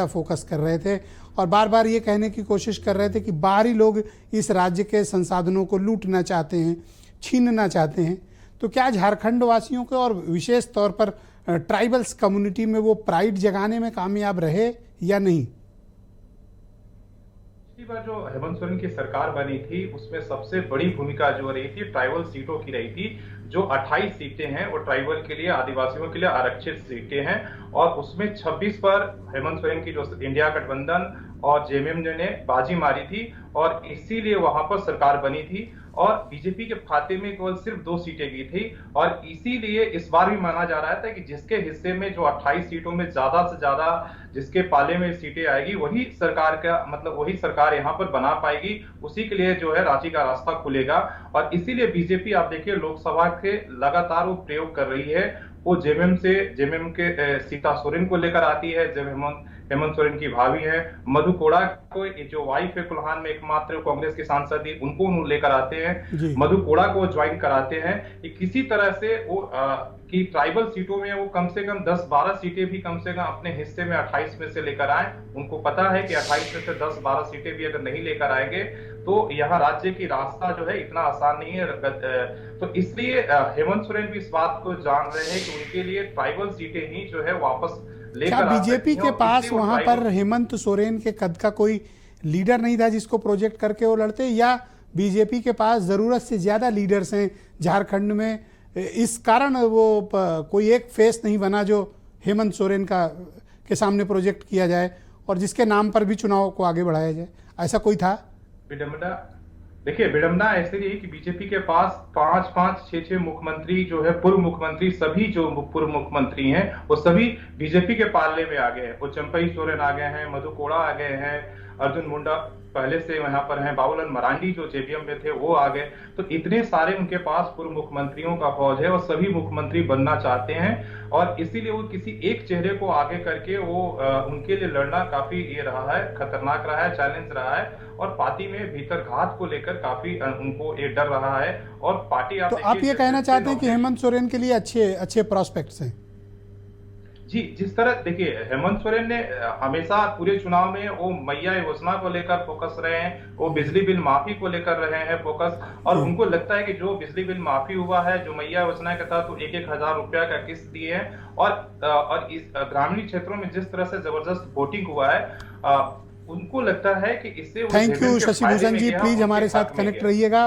S2: फोकस कर रहे थे और बार बार ये कहने की कोशिश कर रहे थे कि बाहरी लोग इस राज्य के संसाधनों को लूटना चाहते हैं, छीनना चाहते हैं। तो क्या झारखंड वासियों के और विशेष तौर पर ट्राइबल्स कम्युनिटी में वो प्राइड जगाने में कामयाब रहे या नहीं?
S11: पिछली बार जो हेमंत सोरेन की सरकार बनी थी उसमें सबसे बड़ी भूमिका जो रही थी ट्राइबल सीटों की रही थी। जो 28 सीटें हैं वो ट्राइबल के लिए, आदिवासियों के लिए आरक्षित सीटें हैं और उसमें 26 पर हेमंत सोरेन की जो इंडिया गठबंधन और जेएमएम ने बाजी मारी थी और इसीलिए वहां पर सरकार बनी थी। और बीजेपी के खाते में केवल सिर्फ 2 सीटें गई थी और इसीलिए इस बार भी माना जा रहा था कि जिसके हिस्से में जो 28 सीटों में ज्यादा से ज्यादा जिसके पाले में सीटें आएगी वही सरकार का मतलब वही सरकार यहाँ पर बना पाएगी, उसी के लिए जो है रांची का रास्ता खुलेगा। और इसीलिए बीजेपी आप देखिए लोकसभा के लगातार वो प्रयोग कर रही है। वो जेएमएम के सीता सोरेन को लेकर आती है, जब हेमंत सोरेन की भाभी है, मधु कोड़ा को जो वाइफ है कुल्हान में एकमात्र कांग्रेस के सांसद थी, उनको लेकर आते हैं, मधु कोड़ा को ज्वाइन कराते हैं। किसी तरह से वो कि ट्राइबल सीटों में वो कम से कम 10-12 सीटें भी कम से कम अपने हिस्से में 28 में से लेकर आए। उनको पता है कि 28 में से 10-12 सीटें भी अगर नहीं लेकर आएंगे तो यहाँ राज्य की रास्ता जो है इतना आसान नहीं है। तो इसलिए हेमंत सोरेन भी इस बात को जान रहे हैं कि उनके लिए ट्राइबल सीटें ही जो है वापस
S2: क्या बीजेपी के पास वहां पर हेमंत सोरेन के कद का कोई लीडर नहीं था जिसको प्रोजेक्ट करके वो लड़ते, या बीजेपी के पास जरूरत से ज्यादा लीडर्स हैं झारखंड में, इस कारण वो कोई एक फेस नहीं बना जो हेमंत सोरेन के सामने प्रोजेक्ट किया जाए और जिसके नाम पर भी चुनाव को आगे बढ़ाया जाए? ऐसा कोई था?
S11: देखिए विडम्बना ऐसे रही कि बीजेपी के पास 5-6 मुख्यमंत्री जो है पूर्व मुख्यमंत्री, सभी जो पूर्व मुख्यमंत्री हैं वो सभी बीजेपी के पाले में आ गए हैं। वो चंपई सोरेन आ गए हैं, मधु कोड़ा आ गए हैं, अर्जुन मुंडा पहले से यहाँ पर हैं, बाबूलाल मरांडी जो जेबीएम में थे वो आ गए। तो इतने सारे उनके पास पूर्व मुख्यमंत्रियों का फौज है और सभी मुख्यमंत्री बनना चाहते हैं और इसीलिए वो किसी एक चेहरे को आगे करके वो उनके लिए लड़ना काफी ये रहा है, खतरनाक रहा है, चैलेंज रहा है। और पार्टी में भीतर घात को लेकर काफी उनको ये डर रहा है और पार्टी
S2: तो आप ये कहना चाहते हैं कि हेमंत सोरेन के लिए अच्छे प्रोस्पेक्ट्स हैं?
S11: जी, जिस तरह देखिए हेमंत सोरेन ने हमेशा पूरे चुनाव में वो मैया योजना को लेकर फोकस रहे हैं, वो बिजली बिल माफी को लेकर रहे हैं फोकस, और उनको लगता है कि जो बिजली बिल माफी हुआ है, जो मैया योजना के तहत तो 1-1 हजार रुपया का किस्त दिए हैं और इस ग्रामीण क्षेत्रों में जिस तरह से जबरदस्त वोटिंग हुआ है उनको लगता है कि इससे
S2: थैंक यू शशि भूषण जी, प्लीज हमारे साथ कनेक्ट रहिएगा।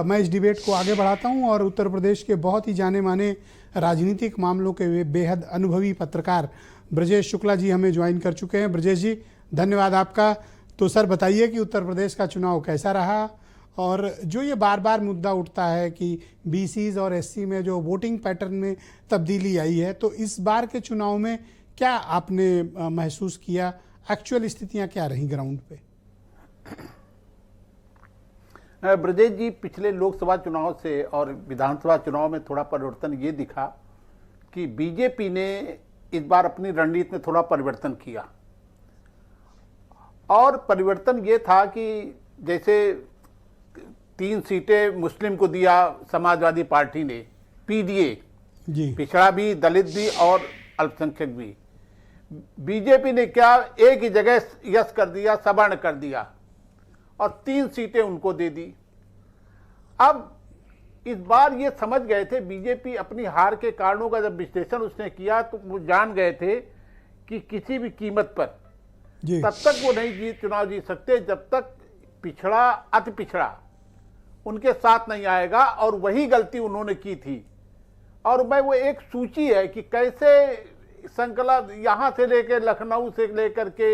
S2: मैं इस डिबेट को आगे बढ़ाता हूं और उत्तर प्रदेश के बहुत ही जाने माने राजनीतिक मामलों के बेहद अनुभवी पत्रकार ब्रजेश शुक्ला जी हमें ज्वाइन कर चुके हैं। ब्रजेश जी धन्यवाद आपका। तो सर बताइए कि उत्तर प्रदेश का चुनाव कैसा रहा और जो ये बार बार मुद्दा उठता है कि बीसीज और एससी में जो वोटिंग पैटर्न में तब्दीली आई है, तो इस बार के चुनाव में क्या आपने महसूस किया, एक्चुअल स्थितियां क्या रही ग्राउंड पे?
S12: ब्रजेश जी, पिछले लोकसभा चुनाव से और विधानसभा चुनाव में थोड़ा परिवर्तन ये दिखा कि बीजेपी ने इस बार अपनी रणनीति में थोड़ा परिवर्तन किया। और परिवर्तन ये था कि जैसे 3 सीटें मुस्लिम को दिया समाजवादी पार्टी ने, पीडीए
S2: जी,
S12: पिछड़ा भी, दलित भी और अल्पसंख्यक भी। बीजेपी ने क्या, एक ही जगह यस कर दिया, सवर्ण कर दिया और 3 सीटें उनको दे दी। अब इस बार ये समझ गए थे बीजेपी अपनी हार के कारणों का जब विश्लेषण उसने किया तो वो जान गए थे कि किसी भी कीमत पर तब तक वो नहीं चुनाव जीत सकते जब तक पिछड़ा, अति पिछड़ा उनके साथ नहीं आएगा, और वही गलती उन्होंने की थी। और मैं वो एक सूची है कि कैसे संकल्प यहाँ से लेकर लखनऊ से लेकर के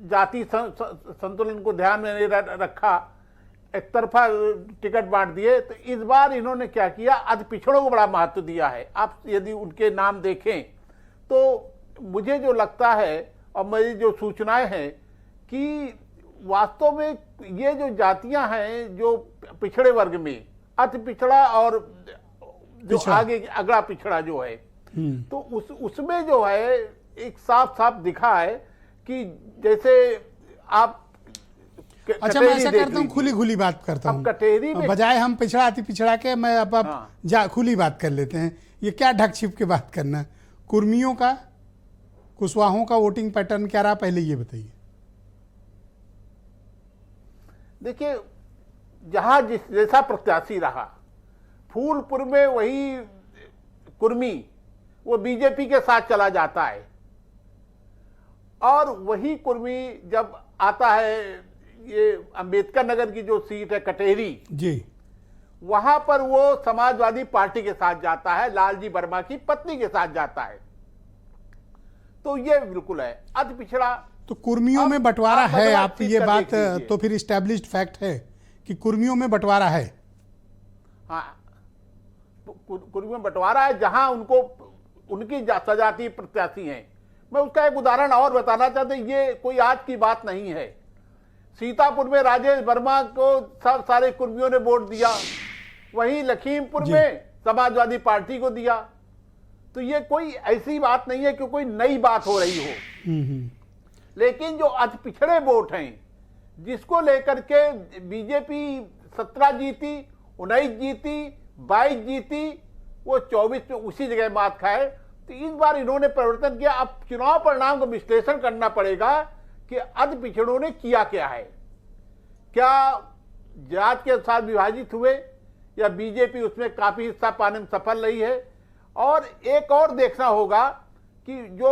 S12: जाति संतुलन को ध्यान में नहीं रखा, एक तरफा टिकट बांट दिए। तो इस बार इन्होंने क्या किया, अति पिछड़ों को बड़ा महत्व दिया है। आप यदि उनके नाम देखें तो मुझे जो लगता है और मेरी जो सूचनाएं हैं कि वास्तव में ये जो जातियां हैं जो पिछड़े वर्ग में, अति पिछड़ा और जो आगे अगला पिछड़ा जो है, तो उसमें जो है एक साफ साफ दिखा है कि जैसे आप
S2: अच्छा, मैं ऐसा करता हूँ, खुली खुली बात करता हूँ,
S12: कटेरी में
S2: बजाय हम पिछड़ा अति पिछड़ा के, मैं अब खुली बात कर लेते हैं। ये क्या ढक छिप के बात करना। कुर्मियों का, कुशवाहों का वोटिंग पैटर्न क्या रहा, पहले ये बताइए।
S12: देखिए, जहां जैसा प्रत्याशी रहा, फूलपुर में वही कुर्मी वो बीजेपी के साथ चला जाता है, और वही कुर्मी जब आता है ये अंबेडकर नगर की जो सीट है कटेरी
S2: जी,
S12: वहां पर वो समाजवादी पार्टी के साथ जाता है, लालजी वर्मा की पत्नी के साथ जाता है। तो ये बिल्कुल है अति पिछड़ा।
S2: तो कुर्मियों में बंटवारा है, आप ये बात तो फिर इस्टेब्लिश्ड फैक्ट है कि कुर्मियों में बंटवारा है।
S12: हाँ, कुर्मियों में बंटवारा है जहां उनको उनकी सजाती प्रत्याशी हैं। मैं उसका एक उदाहरण और बताना चाहता हूं, ये कोई आज की बात नहीं है। सीतापुर में राजेश वर्मा को सब सारे कुर्मियों ने वोट दिया, वहीं लखीमपुर में समाजवादी पार्टी को दिया। तो ये कोई ऐसी बात नहीं है कि कोई नई बात हो रही हो। लेकिन जो अति पिछड़े वोट हैं, जिसको लेकर के बीजेपी 17 जीती, 19 जीती, 22 जीती, वो 24 में उसी जगह मात खाए। तो इस बार इन्होंने परिवर्तन किया। अब चुनाव परिणाम का विश्लेषण करना पड़ेगा कि अति पिछड़ों ने किया क्या है। क्या जात के साथ विभाजित हुए या बीजेपी उसमें काफी हिस्सा पाने में सफल रही है। और एक और देखना होगा कि जो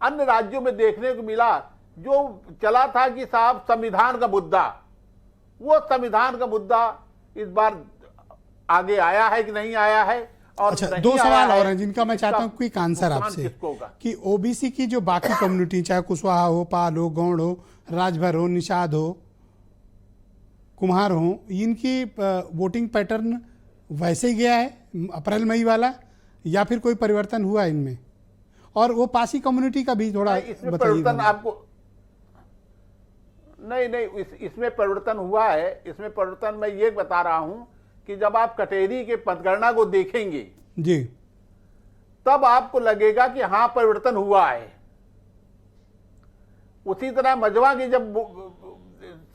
S12: अन्य राज्यों में देखने को मिला, जो चला था कि साहब संविधान का मुद्दा, वो संविधान का मुद्दा इस बार आगे आया है कि नहीं आया है। और
S2: अच्छा, 2 सवाल और हैं जिनका मैं चाहता हूं क्विक आंसर आपसे कि ओबीसी की जो बाकी कम्युनिटी, चाहे कुशवाहा हो, पाल हो, गौड़ हो, राजभर हो, निषाद हो, कुम्हार हो, इनकी वोटिंग पैटर्न वैसे ही गया है अप्रैल मई वाला, या फिर कोई परिवर्तन हुआ इनमें? और वो पासी कम्युनिटी का भी थोड़ा
S12: परिवर्तन आपको नहीं, इसमें परिवर्तन हुआ है। इसमें परिवर्तन मैं ये बता रहा हूं कि जब आप कटेरी के मतगणना को देखेंगे
S2: जी,
S12: तब आपको लगेगा कि हाँ परिवर्तन हुआ है। उसी तरह मजवा की जब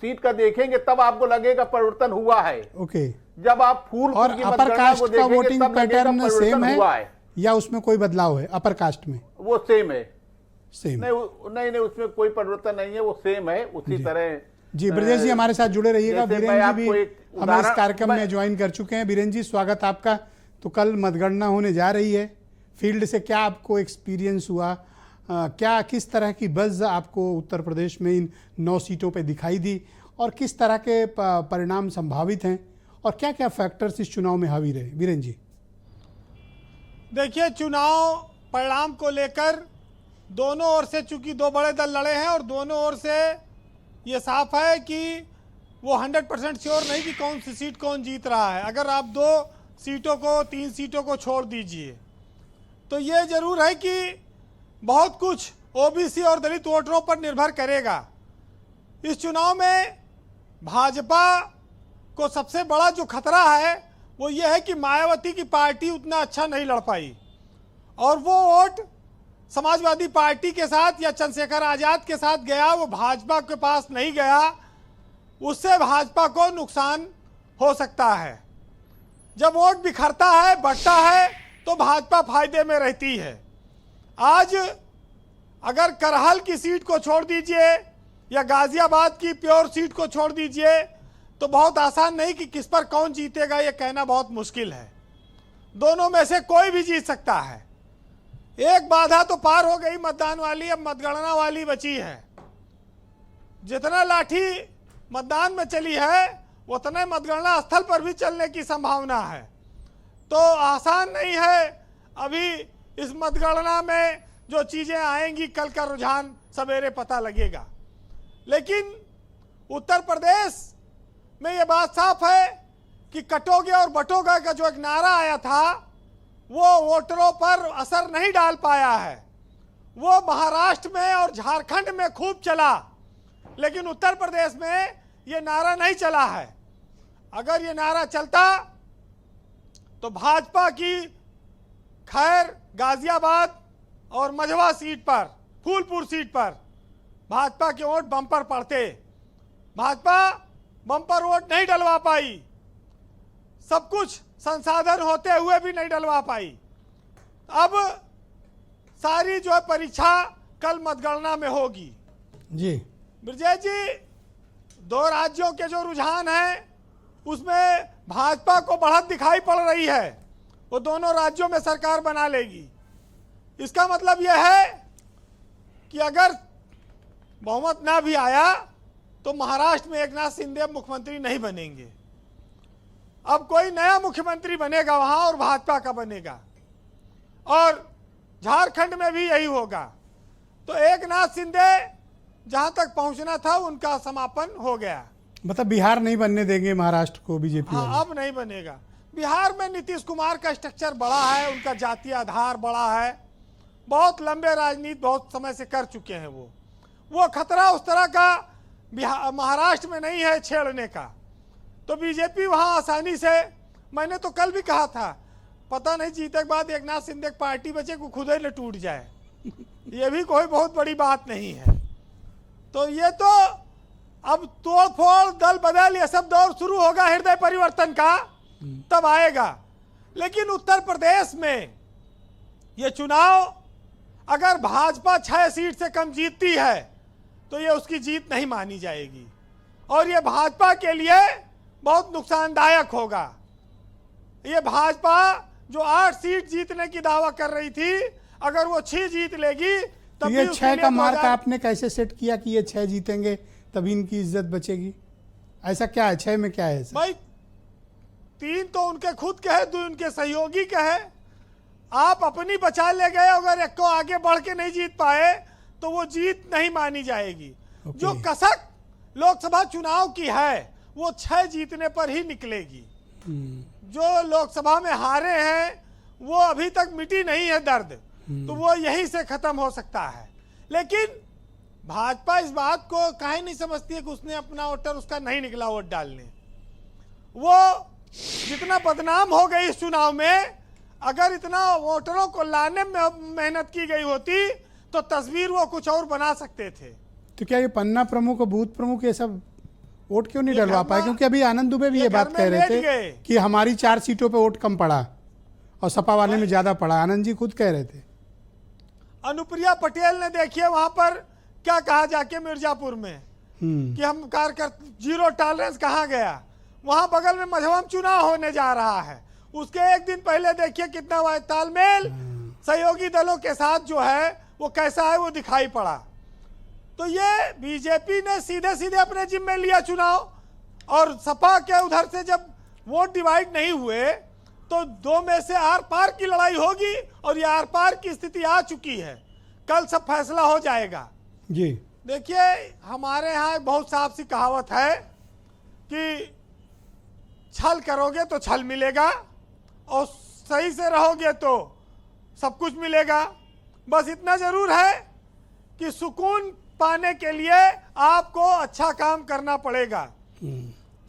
S12: सीट का देखेंगे तब आपको लगेगा परिवर्तन हुआ है।
S2: ओके,
S12: जब आप फूलपुर की
S2: अपर कास्ट का वोटिंग पैटर्न सेम है या उसमें कोई बदलाव है? अपर कास्ट में
S12: वो सेम है।
S2: सेम
S12: नहीं, उसमें कोई परिवर्तन नहीं है, वो सेम है उसी तरह।
S2: जी, ब्रजेश जी हमारे साथ जुड़े रहिएगा। बीरेन जी भी हमें इस कार्यक्रम में ज्वाइन कर चुके हैं। बीरेन जी, स्वागत आपका। तो कल मतगणना होने जा रही है, फील्ड से क्या आपको एक्सपीरियंस हुआ? क्या किस तरह की बज़ आपको उत्तर प्रदेश में इन 9 सीटों पे दिखाई दी, और किस तरह के परिणाम संभावित हैं, और क्या क्या फैक्टर्स इस चुनाव में हावी रहे? बीरेन जी।
S13: देखिए, चुनाव परिणाम को लेकर दोनों ओर से चूंकि 2 बड़े दल लड़े हैं और दोनों ओर से ये साफ है कि वो 100% श्योर नहीं कि कौन सी सीट कौन जीत रहा है। अगर आप 2 सीटों को, 3 सीटों को छोड़ दीजिए, तो ये जरूर है कि बहुत कुछ ओबीसी और दलित वोटरों पर निर्भर करेगा। इस चुनाव में भाजपा को सबसे बड़ा जो खतरा है वो ये है कि मायावती की पार्टी उतना अच्छा नहीं लड़ पाई, और वो वोट समाजवादी पार्टी के साथ या चंद्रशेखर आजाद के साथ गया, वो भाजपा के पास नहीं गया, उससे भाजपा को नुकसान हो सकता है। जब वोट बिखरता है, बढ़ता है, तो भाजपा फायदे में रहती है। आज अगर करहल की सीट को छोड़ दीजिए या गाजियाबाद की प्योर सीट को छोड़ दीजिए, तो बहुत आसान नहीं कि किस पर कौन जीतेगा ये कहना बहुत मुश्किल है। दोनों में से कोई भी जीत सकता है। एक बाधा तो पार हो गई मतदान वाली, अब मतगणना वाली बची है। जितना लाठी मतदान में चली है उतने मतगणना स्थल पर भी चलने की संभावना है। तो आसान नहीं है अभी इस मतगणना में जो चीजें आएंगी, कल का रुझान सवेरे पता लगेगा। लेकिन उत्तर प्रदेश में ये बात साफ है कि कटोगे और बटोगे का जो एक नारा आया था वो वोटरों पर असर नहीं डाल पाया है। वो महाराष्ट्र में और झारखंड में खूब चला, लेकिन उत्तर प्रदेश में ये नारा नहीं चला है। अगर ये नारा चलता तो भाजपा की खैर गाजियाबाद और मझवा सीट पर, फूलपुर सीट पर भाजपा के वोट बम्पर पड़ते। भाजपा बम्पर वोट नहीं डलवा पाई, सब कुछ संसाधन होते हुए भी नहीं डलवा पाई। अब सारी जो है परीक्षा कल मतगणना में होगी।
S2: जी
S13: ब्रजेश जी, दो राज्यों के जो रुझान हैं उसमें भाजपा को बढ़त दिखाई पड़ रही है। वो दोनों राज्यों में सरकार बना लेगी। इसका मतलब यह है कि अगर बहुमत ना भी आया तो महाराष्ट्र में एकनाथ शिंदे मुख्यमंत्री नहीं बनेंगे। अब कोई नया मुख्यमंत्री बनेगा वहां और भाजपा का बनेगा, और झारखंड में भी यही होगा। तो एकनाथ शिंदे जहां तक पहुंचना था उनका समापन हो गया।
S2: मतलब बिहार नहीं बनने देंगे महाराष्ट्र को बीजेपी?
S13: हाँ, अब नहीं बनेगा। बिहार में नीतीश कुमार का स्ट्रक्चर बड़ा है, उनका जातीय आधार बड़ा है, बहुत लंबे राजनीति बहुत समय से कर चुके हैं। वो खतरा उस तरह का महाराष्ट्र में नहीं है छेड़ने का। तो बीजेपी वहां आसानी से, मैंने तो कल भी कहा था, पता नहीं जीते के बाद एकनाथ शिंदे की पार्टी बचे को खुद ही न टूट जाए, ये भी कोई बहुत बड़ी बात नहीं है। तो ये तो अब तोड़ फोड़ दल बदल ये सब दौर शुरू होगा हृदय परिवर्तन का, तब आएगा। लेकिन उत्तर प्रदेश में ये चुनाव अगर भाजपा 6 सीट से कम जीतती है तो ये उसकी जीत नहीं मानी जाएगी, और ये भाजपा के लिए बहुत नुकसानदायक होगा। ये भाजपा जो 8 सीट जीतने की दावा कर रही थी, अगर वो 6 जीत लेगी
S2: तो ये 6 का मार्क आपने कैसे सेट किया कि ये 6 जीतेंगे तभी इनकी इज्जत बचेगी? ऐसा क्या है 6 में, क्या है ऐसा?
S13: भाई 3 तो उनके खुद के है, 2 उनके सहयोगी के है। आप अपनी बचा ले गए, अगर एक को आगे बढ़ के नहीं जीत पाए तो वो जीत नहीं मानी जाएगी। जो कसक लोकसभा चुनाव की है वो 6 जीतने पर ही निकलेगी। जो लोकसभा में हारे हैं वो अभी तक मिटी नहीं है दर्द, तो वो यहीं से खत्म हो सकता है। लेकिन भाजपा इस बात को काहे नहीं समझती है कि उसने अपना वोटर उसका नहीं निकला वोट डालने। वो जितना बदनाम हो गई इस चुनाव में, अगर इतना वोटरों को लाने में मेहनत की गई होती तो तस्वीर वो कुछ और बना सकते थे।
S2: तो क्या ये पन्ना प्रमुख और बूथ प्रमुख ये सब वोट क्यों नहीं डलवा पाए? क्योंकि अभी आनंद दुबे भी ये बात कह रहे थे कि हमारी 4 सीटों पे वोट कम पड़ा और सपा वाले में ज्यादा पड़ा। आनंद जी खुद कह रहे थे।
S13: अनुप्रिया पटेल ने देखिए वहां पर क्या कहा जाके मिर्जापुर में कि हम कार्यकर्ता जीरो टॉलरेंस कहा गया। वहां बगल में मझवा में चुनाव होने जा रहा है, उसके एक दिन पहले देखिए कितना तालमेल सहयोगी दलों के साथ जो है वो कैसा है वो दिखाई पड़ा। तो ये बीजेपी ने सीधे सीधे अपने जिम्मे लिया चुनाव, और सपा के उधर से जब वोट डिवाइड नहीं हुए तो 2 में से आर पार की लड़ाई होगी, और ये आर पार की स्थिति आ चुकी है। कल सब फैसला हो जाएगा
S2: जी।
S13: देखिए हमारे यहाँ एक बहुत साफ सी कहावत है कि छल करोगे तो छल मिलेगा, और सही से रहोगे तो सब कुछ मिलेगा। बस इतना जरूर है कि सुकून पाने के लिए आपको अच्छा काम करना पड़ेगा।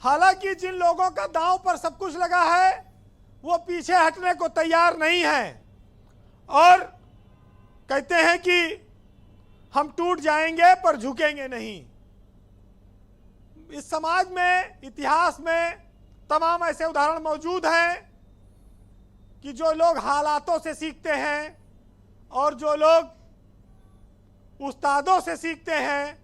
S13: हालांकि जिन लोगों का दांव पर सब कुछ लगा है वो पीछे हटने को तैयार नहीं है, और कहते हैं कि हम टूट जाएंगे पर झुकेंगे नहीं। इस समाज में, इतिहास में तमाम ऐसे उदाहरण मौजूद हैं कि जो लोग हालातों से सीखते हैं और जो लोग उस्तादों से सीखते हैं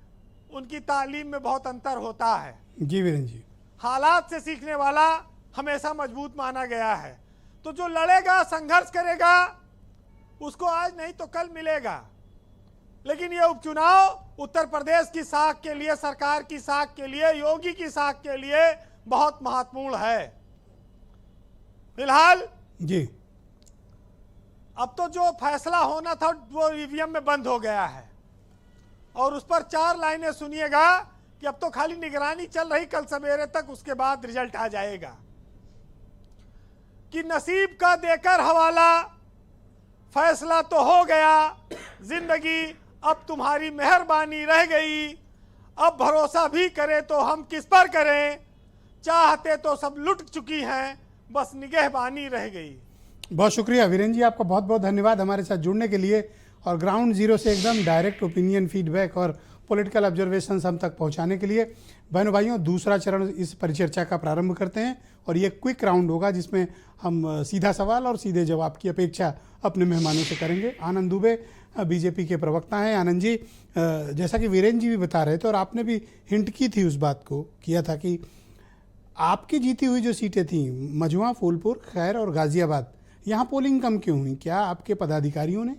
S13: उनकी तालीम में बहुत अंतर होता है।
S2: जी वीरेंद्र जी,
S13: हालात से सीखने वाला हमेशा मजबूत माना गया है। तो जो लड़ेगा, संघर्ष करेगा, उसको आज नहीं तो कल मिलेगा। लेकिन ये उपचुनाव उत्तर प्रदेश की साख के लिए, सरकार की साख के लिए, योगी की साख के लिए बहुत महत्वपूर्ण है। फिलहाल
S2: जी,
S13: अब तो जो फैसला होना था वो ईवीएम में बंद हो गया है और उस पर 4 लाइनें सुनिएगा कि अब तो खाली निगरानी चल रही, कल सवेरे तक उसके बाद रिजल्ट आ जाएगा। कि नसीब का देकर हवाला, फैसला तो हो गया, जिंदगी अब तुम्हारी मेहरबानी रह गई, अब भरोसा भी करे तो हम किस पर करें, चाहते तो सब लुट चुकी हैं, बस निगहबानी रह गई।
S2: बहुत शुक्रिया वीरेंद्र जी, आपका बहुत बहुत धन्यवाद हमारे साथ जुड़ने के लिए और ग्राउंड जीरो से एकदम डायरेक्ट ओपिनियन, फीडबैक और पॉलिटिकल ऑब्जर्वेशंस हम तक पहुंचाने के लिए। बहनों भाइयों, दूसरा चरण इस परिचर्चा का प्रारंभ करते हैं और ये क्विक राउंड होगा जिसमें हम सीधा सवाल और सीधे जवाब की अपेक्षा अपने मेहमानों से करेंगे। आनंद दुबे बीजेपी के प्रवक्ता हैं। आनंद जी, जैसा कि वीरेंद्र जी भी बता रहे थे और आपने भी हिंट की थी, उस बात को किया था कि आपकी जीती हुई जो सीटें थीं, मझुआ, फूलपुर, खैर और गाजियाबाद, यहाँ पोलिंग कम क्यों हुई? क्या आपके पदाधिकारियों ने,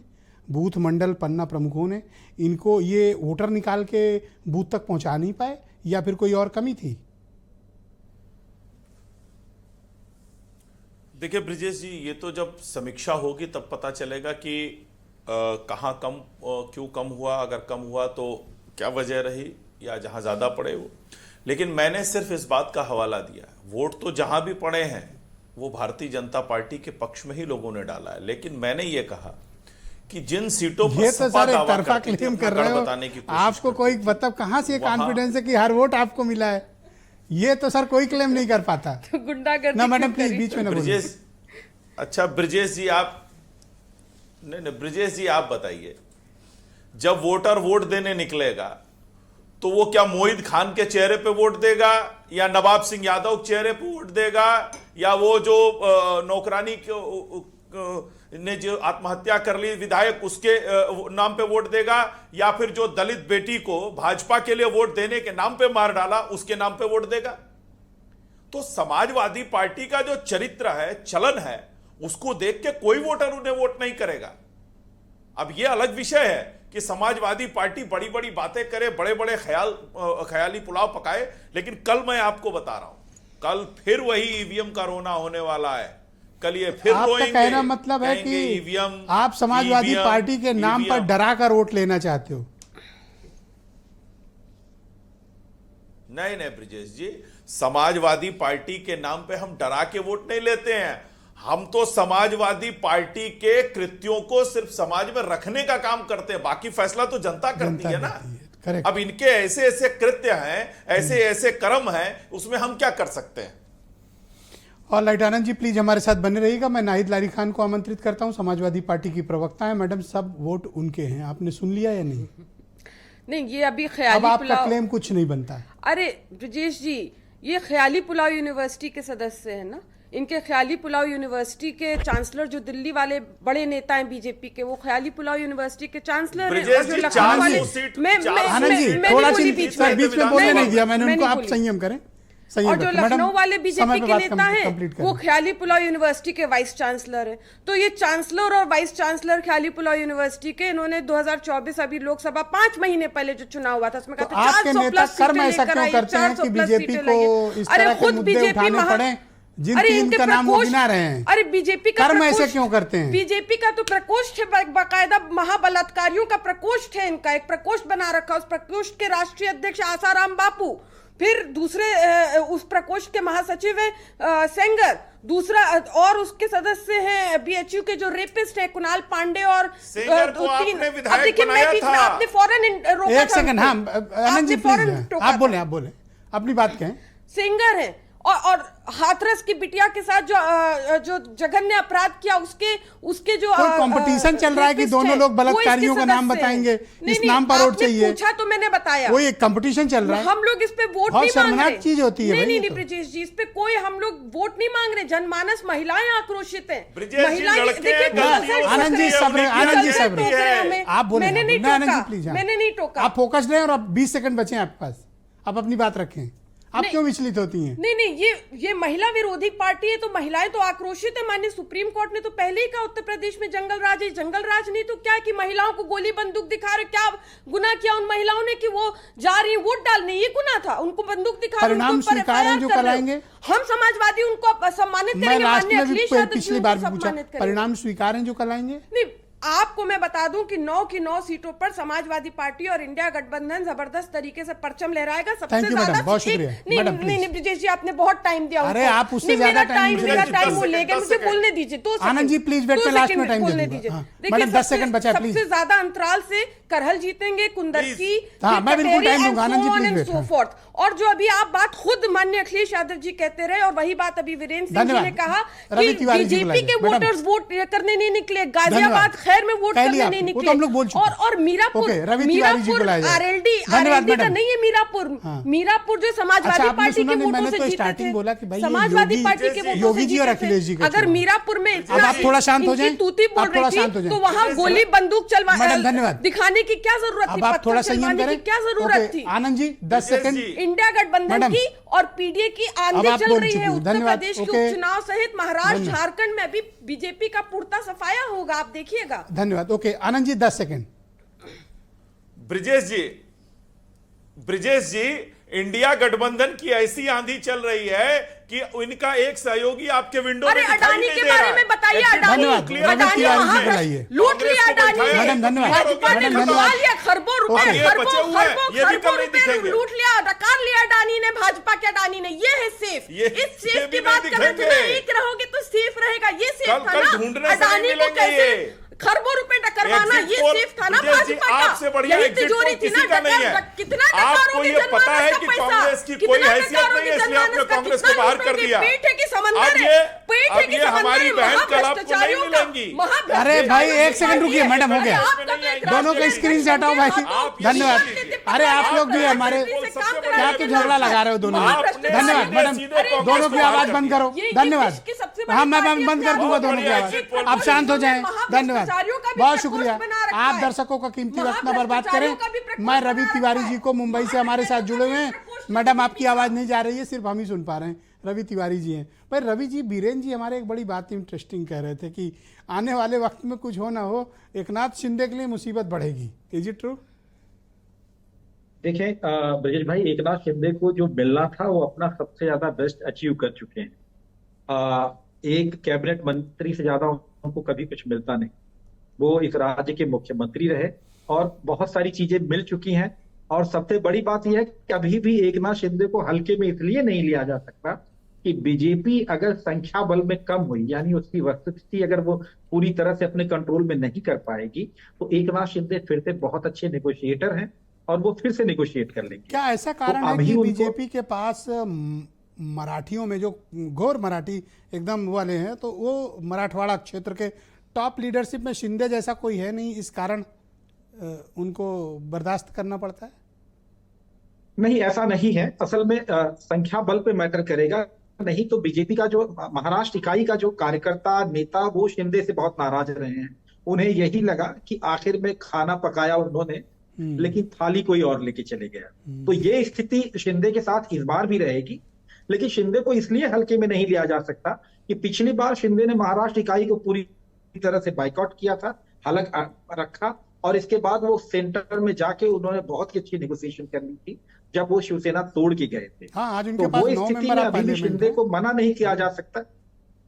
S2: बूथ मंडल पन्ना प्रमुखों ने इनको ये वोटर निकाल के बूथ तक पहुंचा नहीं पाए या फिर कोई और कमी थी?
S7: देखिए ब्रिजेश जी, ये तो जब समीक्षा होगी तब पता चलेगा कि कहाँ कम, क्यों कम हुआ, अगर कम हुआ तो क्या वजह रही, या जहाँ ज़्यादा पड़े वो। लेकिन मैंने सिर्फ इस बात का हवाला दिया, वोट तो जहाँ भी पड़े हैं वो भारतीय जनता पार्टी के पक्ष में ही लोगों ने डाला है। लेकिन मैंने ये कहा कि जिन सीटों पर
S2: ये तो सर एक तरफा
S7: क्लेम
S2: क्लेम कर रहे हो, आपको कोई मतलब कहाँ से कॉन्फिडेंस है कि हर वोट आपको मिला है? ये तो सर कोई क्लेम नहीं कर पाता।
S8: तो गुंडागर्दी
S2: ना मैडम प्लीज बीच में ना बोलिए।
S7: ब्रिजेश, अच्छा ब्रिजेश जी आप, नहीं ब्रिजेश जी आप बताइए, जब वोटर वोट देने निकलेगा तो वो क्या मोहित खान के चेहरे पे वोट देगा या नवाब सिंह यादव के चेहरे पे वोट देगा या वो जो नौकरानी ने जो आत्महत्या कर ली विधायक उसके नाम पे वोट देगा या फिर जो दलित बेटी को भाजपा के लिए वोट देने के नाम पे मार डाला उसके नाम पे वोट देगा? तो समाजवादी पार्टी का जो चरित्र है, चलन है, उसको देख के कोई वोटर उन्हें वोट नहीं करेगा। अब यह अलग विषय है कि समाजवादी पार्टी बड़ी बड़ी बातें करे, बड़े बड़े ख्याली पुलाव पकाए, लेकिन कल मैं आपको बता रहा हूं, कल फिर वही ईवीएम का रोना होने वाला है। कल ये फिर
S2: आपका कहना मतलब है कि
S7: ईवीएम,
S2: आप समाजवादी पार्टी के नाम पर डरा कर वोट लेना चाहते हो?
S7: नहीं नहीं ब्रिजेश जी, समाजवादी पार्टी के नाम पे हम डरा के वोट नहीं लेते हैं। हम तो समाजवादी पार्टी के कृत्यों को सिर्फ समाज में रखने का काम करते हैं, बाकी फैसला तो जनता करती है ना। अब इनके ऐसे ऐसे कृत्य हैं, ऐसे ऐसे कर्म हैं, उसमें हम क्या कर सकते हैं?
S2: और लाइट आनंद जी प्लीज हमारे साथ बने रहिएगा। मैं नाहिद लारी खान को आमंत्रित करता हूं, समाजवादी पार्टी की प्रवक्ता है। मैडम, सब वोट उनके हैं, आपने सुन लिया या नहीं?
S8: नहीं, ये अभी ख्याली
S2: अब आपका
S8: पुलाव,
S2: क्लेम कुछ नहीं बनता है।
S8: अरे ब्रजेश जी, ये ख्याली पुलाव यूनिवर्सिटी के सदस्य हैं ना, इनके ख्याली पुलाव यूनिवर्सिटी के चांसलर जो दिल्ली वाले बड़े नेता हैं बीजेपी के, वो ख्याली पुलाव यूनिवर्सिटी के चांसलर हैं। और जो लखनऊ वाले,
S2: आनंद जी थोड़ा बीच में बोलने नहीं दिया मैंने उनको, आप संयम करें।
S8: और जो लखनऊ वाले बीजेपी के नेता हैं वो ख्याली पुलाव यूनिवर्सिटी के वाइस चांसलर हैं। तो ये चांसलर और वाइस चांसलर ख्याली पुलाव यूनिवर्सिटी के, इन्होंने 2024 अभी लोकसभा 5 महीने पहले जो चुनाव हुआ था उसमें कहा था 400 प्लस सीटें लेकर आई, 400 प्लस सीटें लगी। अरे खुद बीजेपी
S2: जिनका नाम वो गिना रहे हैं,
S8: अरे बीजेपी का
S2: कर्म ऐसे क्यों करते हैं?
S8: बीजेपी का तो प्रकोष्ठ है, बाकायदा महाबलात्कारियों का प्रकोष्ठ है, इनका एक प्रकोष्ठ बना रखा। उस प्रकोष्ठ के राष्ट्रीय अध्यक्ष आसाराम बापू, फिर दूसरे उस प्रकोष्ठ के महासचिव है सेंगर, दूसरा और उसके सदस्य हैं बीएचयू के जो रेपिस्ट है कुणाल पांडे और आपने फॉरेन रोका।
S2: एक सेकंड, हाँ आनंद जी प्लीज, आप बोले अपनी बात कहें।
S8: सेंगर है और हाथरस की बिटिया के साथ जो जघन्य अपराध किया उसके जो
S2: कोई कंपटीशन चल रहा है कि दोनों लोग बलात्कारियों का नाम बताएंगे, इस नाम पर वोट चाहिए।
S8: पूछा तो मैंने बताया,
S2: वो एक कंपटीशन चल रहा है।
S8: हम लोग इस पे वोट नहीं मांग रहे।
S2: चीज होती है।
S8: नहीं ब्रिजेश जी, इस पे कोई हम लोग वोट नहीं मांग रहे। जनमानस महिलाएं आक्रोशित है। महिलाएं देखिए,
S2: आनंद जी सब्र, आप बोले,
S8: मैंने नहीं टोका।
S2: आप फोकस्ड रहें और अब 20 सेकंड बचे हैं आपके पास, आप अपनी बात रखें। आप क्यों विचलित होती हैं?
S8: नहीं, ये महिला विरोधी पार्टी है तो महिलाएं तो आक्रोशित है। माननीय सुप्रीम कोर्ट ने तो पहले ही कहा उत्तर प्रदेश में जंगल राज है। जंगल राज नहीं तो क्या है कि महिलाओं को गोली बंदूक दिखा रहे। क्या गुनाह किया उन महिलाओं ने कि वो जा रही वोट डालने? ये गुनाह था। उनको बंदूक दिखा रहे,
S2: परिणाम स्वीकार हैं जो कराएंगे।
S8: हम समाजवादी उनको सम्मानित करेंगे। माननीय अखिलेश यादव
S2: पिछली बार भी पूछा, परिणाम स्वीकार हैं जो कराएंगे।
S8: नहीं, आपको मैं बता दूं कि 9 की 9 सीटों पर समाजवादी पार्टी और इंडिया गठबंधन जबरदस्त तरीके से परचम लहराएगा। सबसे ज्यादा
S2: बहुत शुक्रिया।
S8: नहीं ब्रिजेश जी, आपने बहुत टाइम दिया।
S2: अरे आप उससे ज्यादा टाइम
S8: वो लेके मुझे बोलने दीजिए। तो
S2: आनंद जी प्लीज बैठ के लास्ट में टाइम बोलने दीजिए। मैडम 10 सेकंड बचा प्लीज।
S8: सबसे ज्यादा अंतराल से करहल जीतेंगे, कुंदरकी,
S2: मैं बिल्कुल टाइम दूंगा। आनंद जी प्लीज बैठ।
S8: और जो अभी आप बात खुद माननीय अखिलेश यादव जी कहते रहे और वही बात अभी वीरेंद्र सिंह जी ने कहा कि बीजेपी के वोटर्स वोट करने नहीं निकले, गाजियाबाद खैर में वोट करने नहीं निकले। और मीरापुर आरएलडी का नहीं है। मीरापुर जो समाजवादी पार्टी के वोटों से जीते थे, समाजवादी पार्टी के वोटों से जीते थे। अगर मीरापुर में
S2: आप थोड़ा शांत हो जाएं,
S8: तूती बोल रही थी तो वहाँ गोली बंदूक चलवा दिखाने की क्या जरूरत थी?
S2: आप थोड़ा संयम करें,
S8: क्या जरूरत थी?
S2: आनंद जी 10 सेकंड।
S8: इंडिया गठबंधन की और पीडीए की आंधी चल रही है। उत्तर प्रदेश के उपचुनाव सहित महाराष्ट्र, झारखंड में भी बीजेपी का पुरता सफाया होगा, आप देखिएगा।
S2: धन्यवाद। Okay Anand ji 10 second.
S7: ब्रिजेश जी, इंडिया गठबंधन की ऐसी आंधी चल रही है कि इनका एक सहयोगी आपके विंडो में दिखाई नहीं
S8: के बारे में बताइए। अडानी लूट लिया अडानी
S2: मैडम, धन्यवाद।
S8: खरबों रुपए लूट लिया, डकार लिया अडानी ने, भाजपा के अडानी ने। ये है सेफ। इस सेफ की बात कर रहे थे। एक रहोगे तो सेफ रहेगा। ये सेफ था ना। अडानी को कैसे खरबों रुपए टकरवाना, ये सेफ था ना भाजपा का। यही तिजोरी थी ना। कितना
S7: आपको ये पता है कि कांग्रेस की कोई हैसियत नहीं है, इसलिए आपने कांग्रेस को बाहर कर दिया।
S8: पेट है कि समंदर है?
S7: अब ये हमारी बहन कल आपको नहीं मिलेंगी।
S2: अरे भाई 1 सेकंड रुकिए, मैडम हो गया। दोनों का स्क्रीन से हटाओ भाई। धन्यवाद। अरे आप लोग भी हमारे क्या तो झगड़ा लगा रहे हो दोनों में। धन्यवाद मैडम, दोनों की आवाज बंद करो। धन्यवाद। हाँ मैं बंद कर दूंगा दोनों की आवाज। आप शांत हो जाएं। धन्यवाद, बहुत शुक्रिया। आप दर्शकों का कीमती वक्त न बर्बाद करें। मैं रवि तिवारी जी को मुंबई से हमारे साथ जुड़े हुए हैं। मैडम आपकी आवाज नहीं जा रही है, सिर्फ हम ही सुन पा रहे हैं। रवि तिवारी जी हैं। पर रवि जी, बीरेन जी हमारे एक बड़ी बात इंटरेस्टिंग कह रहे थे कि आने वाले वक्त में कुछ हो ना हो, एकनाथ शिंदे के लिए मुसीबत बढ़ेगी। Is it true?
S9: देखिए ब्रजेश भाई, एकनाथ शिंदे को जो मिलना था वो अपना सबसे ज्यादा बेस्ट अचीव कर चुके हैं। एक कैबिनेट मंत्री से ज्यादा उनको कभी कुछ मिलता नहीं। वो इस राज्य के मुख्यमंत्री रहे और बहुत सारी चीजें मिल चुकी हैं। और सबसे बड़ी बात यह है कि अभी भी एकनाथ शिंदे को हल्के में इसलिए नहीं लिया जा सकता कि बीजेपी अगर संख्या बल में कम हुई, यानी उसकी वस्तुस्थिति अगर वो पूरी तरह से अपने कंट्रोल में नहीं कर पाएगी, तो एकनाथ शिंदे फिर से बहुत अच्छे नेगोशिएटर हैं और वो फिर से नेगोशिएट कर लेंगे।
S2: क्या ऐसा कारण है कि बीजेपी के पास मराठियों में जो घोर मराठी एकदम वाले हैं, तो वो मराठवाड़ा क्षेत्र के टॉप लीडरशिप में शिंदे जैसा कोई है नहीं, इस कारण उनको बर्दाश्त करना पड़ता है?
S9: नहीं, ऐसा नहीं है। असल में संख्या बल पे मैटर करेगा। नहीं तो बीजेपी का जो महाराष्ट्र इकाई का जो कार्यकर्ता नेता, वो शिंदे से बहुत नाराज रहे हैं। उन्हें यही लगा कि आखिर में खाना पकाया उन्होंने, लेकिन थाली कोई और लेके चले गया। तो ये स्थिति शिंदे के साथ इस बार भी रहेगी। लेकिन शिंदे को इसलिए हल्के में नहीं लिया जा सकता कि पिछली बार शिंदे ने महाराष्ट्र इकाई को पूरी तरह से बाइकआउट किया था, हलक रखा, और इसके बाद वो सेंटर में जाके उन्होंने बहुत ही अच्छी नेगोशिएशन कर ली थी जब वो शिवसेना तोड़ के गए थे।
S2: हाँ, आज उनके
S9: तो
S2: पास
S9: वो
S2: 9
S9: स्थिति
S2: मेंबर
S9: में अभी भी शिंदे को मना नहीं किया जा सकता,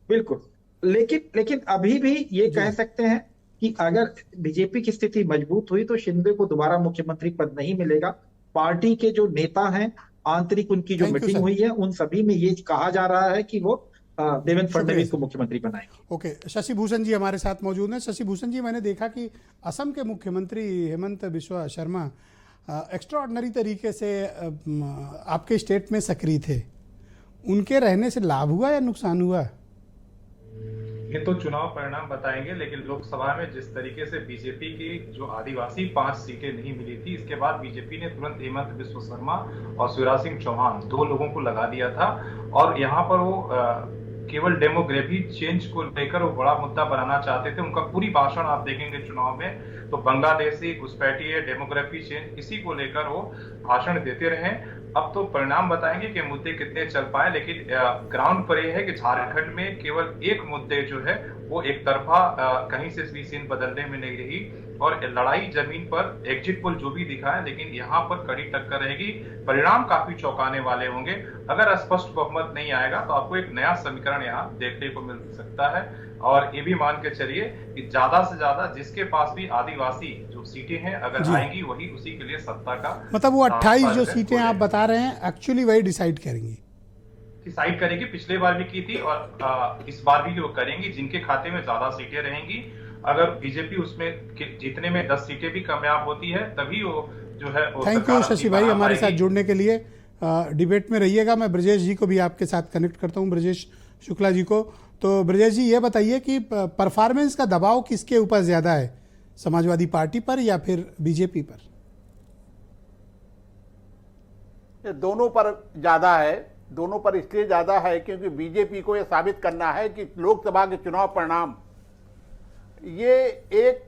S9: बिल्कुल। लेकिन अभी भी ये कह सकते हैं कि अगर बीजेपी की स्थिति मजबूत हुई तो शिंदे को दोबारा मुख्यमंत्री पद नहीं मिलेगा। पार्टी के जो नेता हैं, आंतरिक उनकी जो मीटिंग हुई है, उन सभी में ये कहा जा रहा है कि वो देवेंद्र फडणवीस को मुख्यमंत्री बनाएंगे।
S2: ओके, शशि भूषण जी हमारे साथ मौजूद हैं। शशि भूषण जी, मैंने देखा कि असम के मुख्यमंत्री हेमंत बिस्वा शर्मा एक्स्ट्राऑर्डिनरी तरीके से आपके स्टेट में सक्रिय थे। उनके रहने से लाभ हुआ या नुकसान हुआ?
S11: ये तो चुनाव परिणाम बताएंगे, लेकिन लोकसभा में जिस तरीके से बीजेपी की जो आदिवासी 5 सीटें नहीं मिली थी, इसके बाद बीजेपी ने तुरंत हेमंत बिस्व शर्मा और शिवराज सिंह चौहान 2 लोगों को लगा दिया था और यहाँ पर वो केवल डेमोग्राफी चेंज को लेकर वो बड़ा मुद्दा बनाना चाहते थे। उनका पूरी भाषण आप देखेंगे चुनाव में तो बांग्लादेशी घुसपैठिए, डेमोग्राफी चेंज, इसी को लेकर वो भाषण देते रहे। अब तो परिणाम बताएंगे कि मुद्दे कितने चल पाए, लेकिन ग्राउंड पर यह है कि झारखंड में केवल एक मुद्दे जो है वो एक तरफा कहीं से भी सीन बदलने में नहीं रही और लड़ाई जमीन पर एग्जिट पोल जो भी दिखा है, लेकिन यहाँ पर कड़ी टक्कर रहेगी। परिणाम काफी चौंकाने वाले होंगे। अगर स्पष्ट बहुमत नहीं आएगा तो आपको एक नया समीकरण यहाँ देखने को मिल सकता है और ये भी मान के चलिए कि ज्यादा से ज्यादा जिसके पास भी आदिवासी जो सीटें हैं अगर आएंगी वही उसी के लिए सत्ता का
S2: मतलब वो 28 जो सीटें आप बता रहे हैं एक्चुअली वही डिसाइड करेंगी,
S11: डिसाइड करेगी। पिछले बार भी की थी और इस बार भी वो करेंगी। जिनके खाते में ज्यादा सीटें रहेंगी, अगर बीजेपी उसमें जीतने में 10 सीटें भी कामयाब होती है तभी वो जो है।
S2: थैंक यू शशि भाई हमारे साथ जुड़ने के लिए। डिबेट में रहिएगा। मैं ब्रजेश जी को भी आपके साथ कनेक्ट करता हूँ, ब्रजेश शुक्ला जी को। तो ब्रजेश जी ये बताइए कि परफॉर्मेंस का दबाव किसके ऊपर ज्यादा है, समाजवादी पार्टी पर या फिर बीजेपी पर?
S12: ये दोनों पर ज्यादा है। दोनों पर इसलिए ज्यादा है क्योंकि बीजेपी को यह साबित करना है कि लोकसभा के चुनाव परिणाम ये एक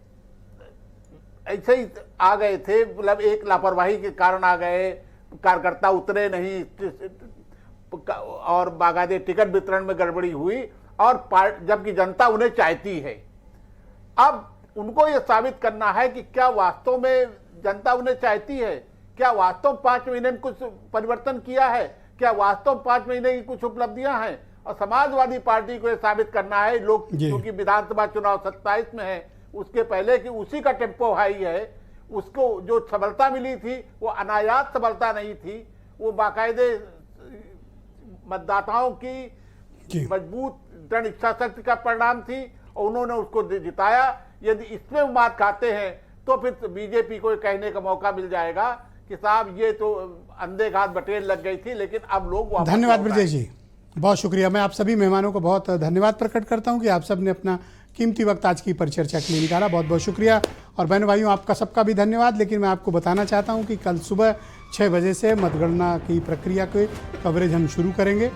S12: ऐसे ही आ गए थे, मतलब एक लापरवाही के कारण आ गए, कार्यकर्ता उतरे नहीं और बाकायदे टिकट वितरण में गड़बड़ी हुई और जबकि जनता उन्हें चाहती है। अब उनको यह साबित करना है कि क्या वास्तव में जनता उन्हें चाहती है, क्या वास्तव 5 महीने में कुछ परिवर्तन किया है, क्या वास्तव 5 महीने की कुछ उपलब्धियां हैं। और समाजवादी पार्टी को यह साबित करना है, लोग क्योंकि विधानसभा चुनाव 27 में है, उसके पहले कि उसी का टेम्पो हाई है, उसको जो सफलता मिली थी वो अनायास सफलता नहीं थी, वो बाकायदे मतदाताओं की मजबूत दृढ़ इच्छा शक्ति का परिणाम थी और उन्होंने उसको जिताया। यदि इसमें वो बात खाते हैं तो फिर बीजेपी को कहने का मौका मिल जाएगा कि साहब ये तो अंधे घात बटेर लग गई थी, लेकिन अब लोग।
S2: धन्यवाद ब्रजेश जी, बहुत शुक्रिया। मैं आप सभी मेहमानों को बहुत धन्यवाद प्रकट करता हूं कि आप सब ने अपना कीमती वक्त आज की परिचर्चा के लिए निकाला। बहुत बहुत शुक्रिया। और बहनों भाइयों आपका सबका भी धन्यवाद। लेकिन मैं आपको बताना चाहता हूं कि कल सुबह 6 बजे से मतगणना की प्रक्रिया के कवरेज हम शुरू करेंगे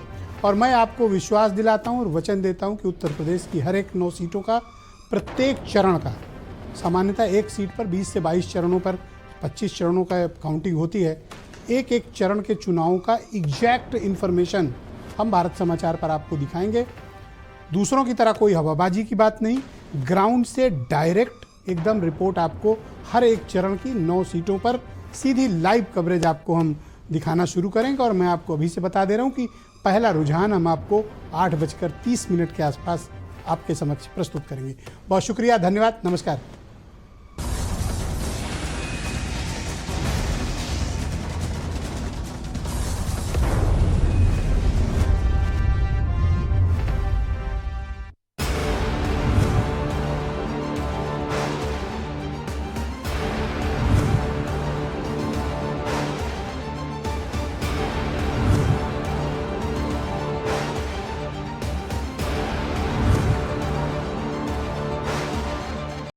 S2: और मैं आपको विश्वास दिलाता हूं और वचन देता हूं कि उत्तर प्रदेश की हर एक 9 सीटों का प्रत्येक चरण का, सामान्यतः एक सीट पर 20 से 22 चरणों पर 25 चरणों का काउंटिंग होती है, एक एक चरण के चुनावों का एग्जैक्ट इन्फॉर्मेशन हम भारत समाचार पर आपको दिखाएंगे। दूसरों की तरह कोई हवाबाजी की बात नहीं, ग्राउंड से डायरेक्ट एकदम रिपोर्ट आपको हर एक चरण की 9 सीटों पर सीधी लाइव कवरेज आपको हम दिखाना शुरू करेंगे। और मैं आपको अभी से बता दे रहा हूं कि पहला रुझान हम आपको 8:30 के आसपास आपके समक्ष प्रस्तुत करेंगे। बहुत शुक्रिया, धन्यवाद, नमस्कार।